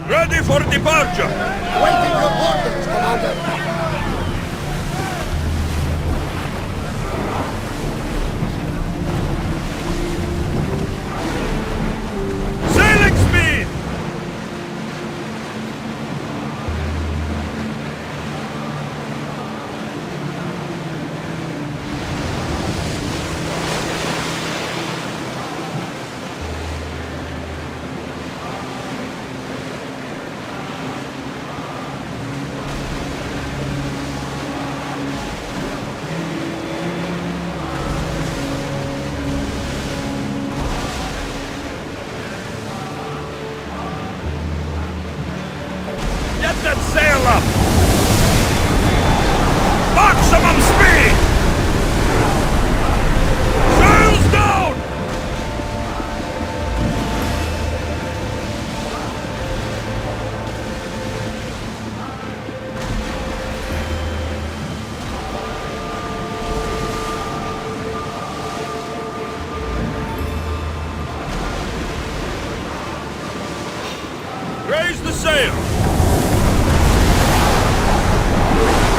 Ready for departure! Waiting your orders, Commander! Sailing speed! Get that sail up! Maximum speed! Sails down! Raise the sail!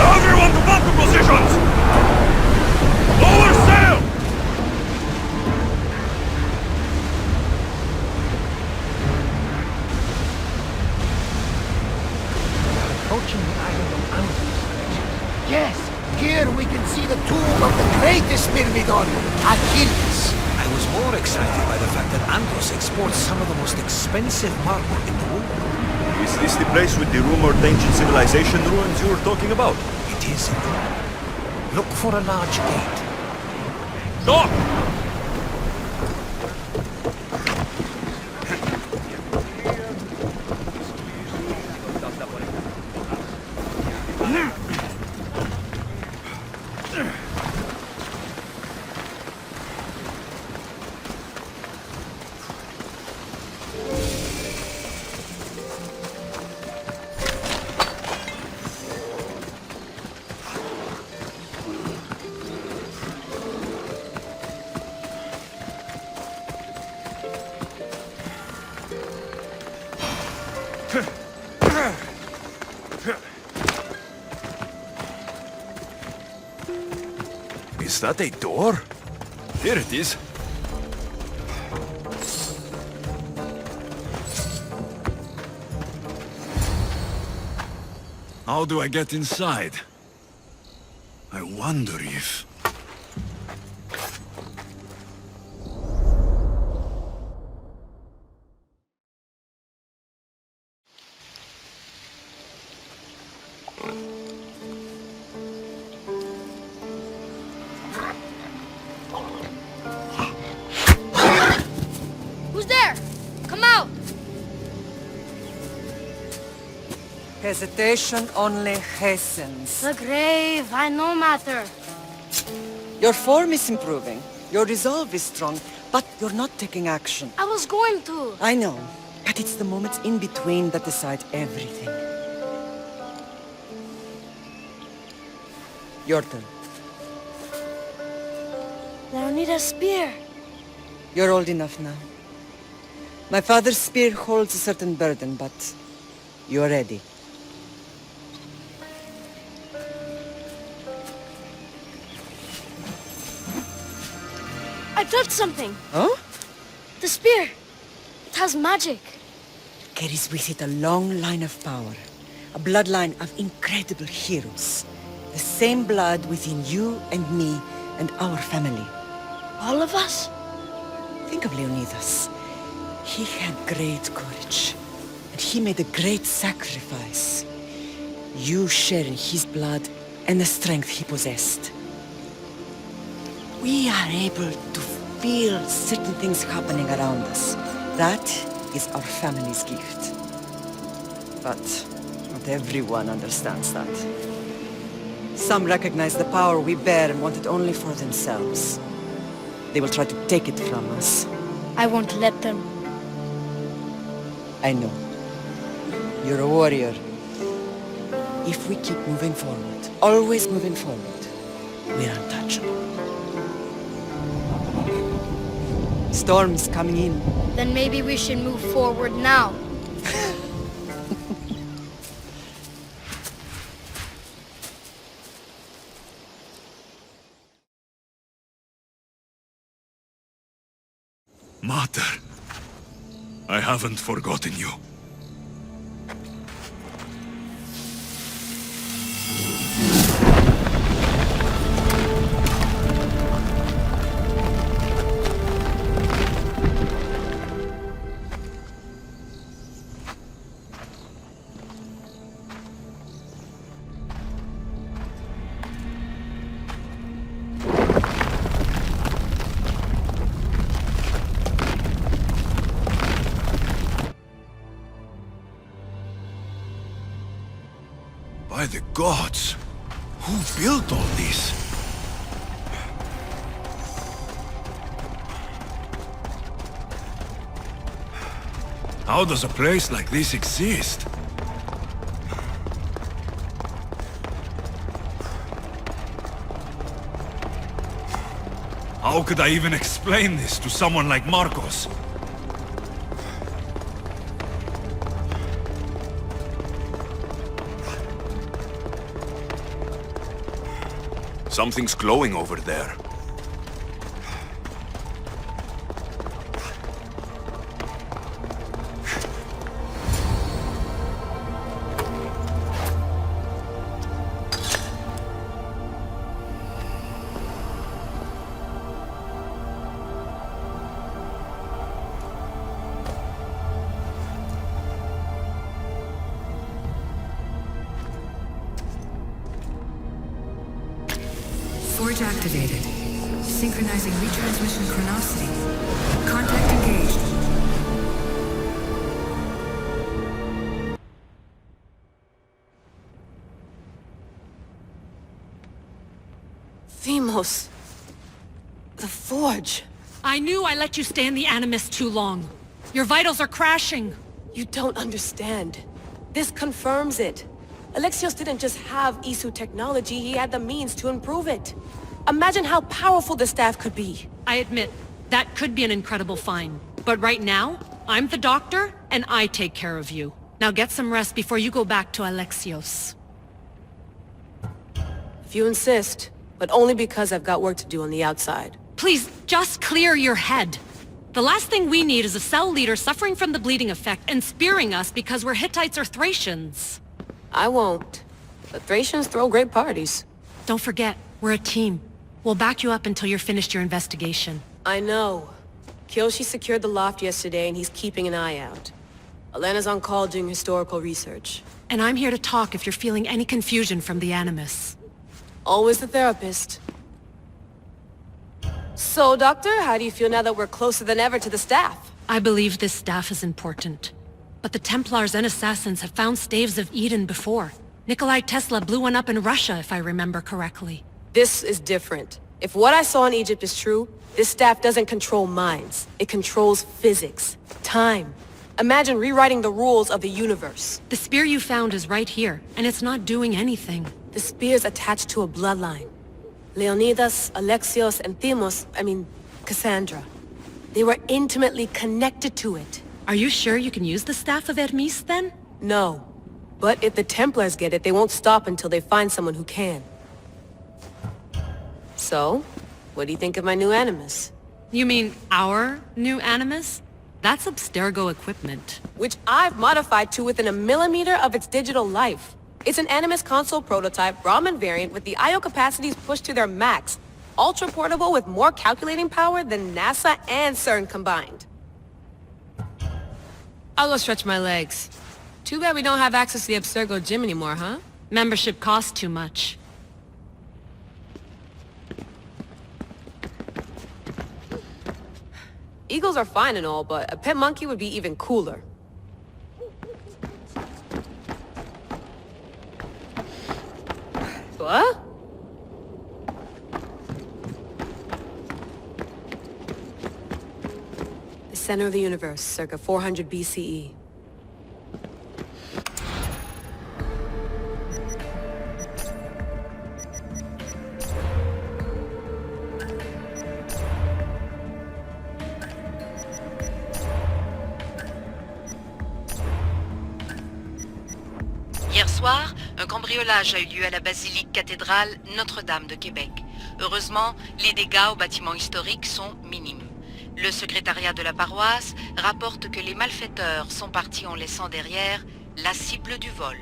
Everyone to battle positions! Lower sail! Approaching the island of Atlantis. Yes, here we can see the tomb of the greatest Myrmidon, Achilles. I was more excited by the fact that Andros exports some of the most expensive marble in the world. Is this the place with the rumored ancient civilization ruins you were talking about? It is indeed. Look for a large gate. Stop! Is that a door? Here it is. How do I get inside? I wonder if... Who's there? Come out! Hesitation only hastens. The grave, I no matter. Your form is improving. Your resolve is strong, but you're not taking action. I was going to. I know, but it's the moments in between that decide everything. Your turn. Now I need a spear. You're old enough now. My father's spear holds a certain burden, but you're ready. I touched something. Huh? The spear. It has magic. Carries with it a long line of power. A bloodline of incredible heroes. The same blood within you and me and our family. All of us? Think of Leonidas. He had great courage. And he made a great sacrifice. You share in his blood and the strength he possessed. We are able to feel certain things happening around us. That is our family's gift. But not everyone understands that. Some recognize the power we bear and want it only for themselves. They will try to take it from us. I won't let them. I know. You're a warrior. If we keep moving forward, always moving forward, we're untouchable. Storm's coming in. Then maybe we should move forward now. Mater, I haven't forgotten you. By the gods! Who built all this? How does a place like this exist? How could I even explain this to someone like Marcos? Something's glowing over there. Forge activated. Synchronizing retransmission chronicity. Contact engaged. Themos. The Forge. I knew I let you stay in the Animus too long. Your vitals are crashing. You don't understand. This confirms it. Alexios didn't just have Isu technology, he had the means to improve it. Imagine how powerful the staff could be. I admit, that could be an incredible find. But right now, I'm the doctor, and I take care of you. Now get some rest before you go back to Alexios. If you insist, but only because I've got work to do on the outside. Please, just clear your head. The last thing we need is a cell leader suffering from the bleeding effect and spearing us because we're Hittites or Thracians. I won't. The Thracians throw great parties. Don't forget, we're a team. We'll back you up until you're finished your investigation. I know. Kyoshi secured the loft yesterday and he's keeping an eye out. Elena's on call doing historical research. And I'm here to talk if you're feeling any confusion from the Animus. Always the therapist. So, Doctor, how do you feel now that we're closer than ever to the staff? I believe this staff is important. But the Templars and Assassins have found Staves of Eden before. Nikolai Tesla blew one up in Russia, if I remember correctly. This is different. If what I saw in Egypt is true, this staff doesn't control minds. It controls physics, time. Imagine rewriting the rules of the universe. The spear you found is right here, and it's not doing anything. The spear's attached to a bloodline. Leonidas, Alexios, and Themos, Cassandra. They were intimately connected to it. Are you sure you can use the Staff of Hermes, then? No. But if the Templars get it, they won't stop until they find someone who can. So, what do you think of my new Animus? You mean our new Animus? That's Abstergo equipment. Which I've modified to within a millimeter of its digital life. It's an Animus console prototype, Brahmin variant with the I/O capacities pushed to their max. Ultra-portable with more calculating power than NASA and CERN combined. I'll go stretch my legs. Too bad we don't have access to the Abstergo gym anymore, huh? Membership costs too much. Eagles are fine and all, but a pet monkey would be even cooler. What? The center of the universe, circa 400 BCE. Hier soir, un cambriolage a eu lieu à la basilique cathédrale Notre-Dame de Québec. Heureusement, les dégâts au bâtiment historique sont minimes. Le secrétariat de la paroisse rapporte que les malfaiteurs sont partis en laissant derrière la cible du vol.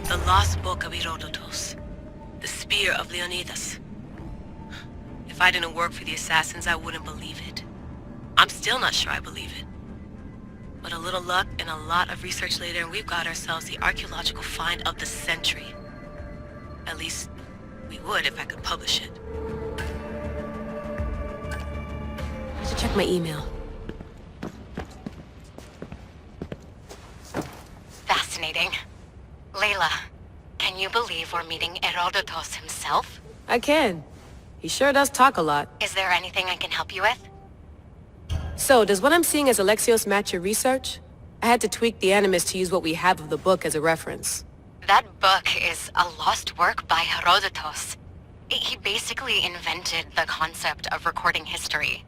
The lost book of Herodotus. The spear of Leonidas. If I didn't work for the assassins, I wouldn't believe it. I'm still not sure I believe it. But a little luck and a lot of research later, and we've got ourselves the archaeological find of the century. At least, we would if I could publish it. I should check my email. Fascinating. Layla, can you believe we're meeting Herodotus himself? I can. He sure does talk a lot. Is there anything I can help you with? So, does what I'm seeing as Alexios match your research? I had to tweak the Animus to use what we have of the book as a reference. That book is a lost work by Herodotus. He basically invented the concept of recording history.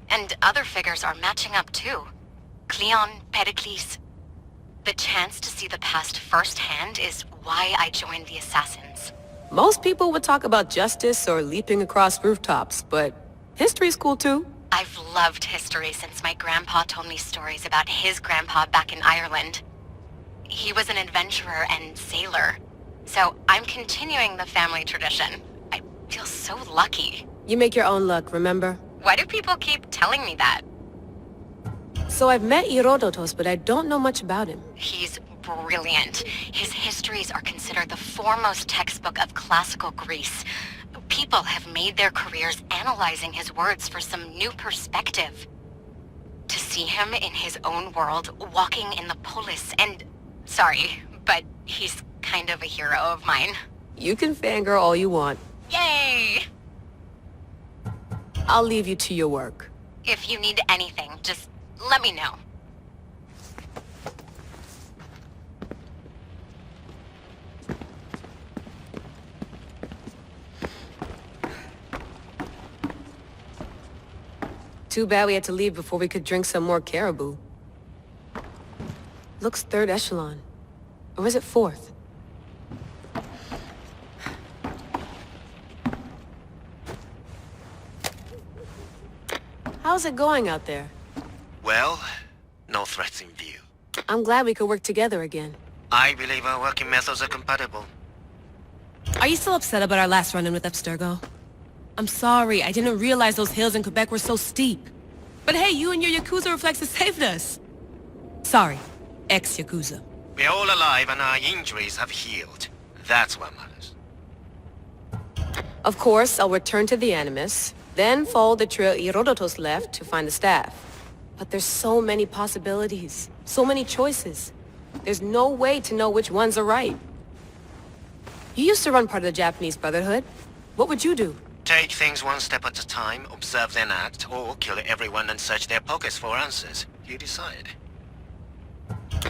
And other figures are matching up too. Cleon, Pericles. The chance to see the past firsthand is why I joined the Assassins. Most people would talk about justice or leaping across rooftops, but history's cool too. I've loved history since my grandpa told me stories about his grandpa back in Ireland. He was an adventurer and sailor, so I'm continuing the family tradition. I feel so lucky. You make your own luck, remember? Why do people keep telling me that? So I've met Herodotus, but I don't know much about him. He's brilliant. His histories are considered the foremost textbook of classical Greece. People have made their careers analyzing his words for some new perspective. To see him in his own world, walking in the polis, and... Sorry, but he's kind of a hero of mine. You can fangirl all you want. Yay! I'll leave you to your work. If you need anything, just let me know. Too bad we had to leave before we could drink some more caribou. Looks 3rd echelon. Or is it 4th? How's it going out there? Well, no threats in view. I'm glad we could work together again. I believe our working methods are compatible. Are you still upset about our last run-in with Abstergo? I'm sorry, I didn't realize those hills in Quebec were so steep. But hey, you and your Yakuza reflexes saved us. Sorry, ex-Yakuza. We're all alive and our injuries have healed. That's what matters. Of course, I'll return to the Animus, then follow the trail Herodotus left to find the staff. But there's so many possibilities, so many choices. There's no way to know which ones are right. You used to run part of the Japanese Brotherhood. What would you do? Take things one step at a time, observe then act, or kill everyone and search their pockets for answers. You decide.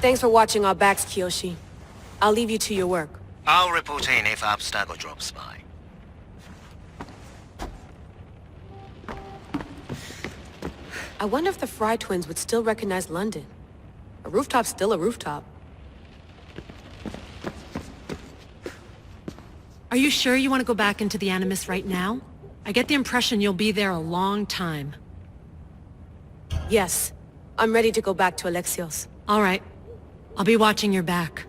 Thanks for watching our backs, Kiyoshi. I'll leave you to your work. I'll report in if Abstergo drops by. I wonder if the Fry twins would still recognize London. A rooftop's still a rooftop. Are you sure you want to go back into the Animus right now? I get the impression you'll be there a long time. Yes. I'm ready to go back to Alexios. All right. I'll be watching your back.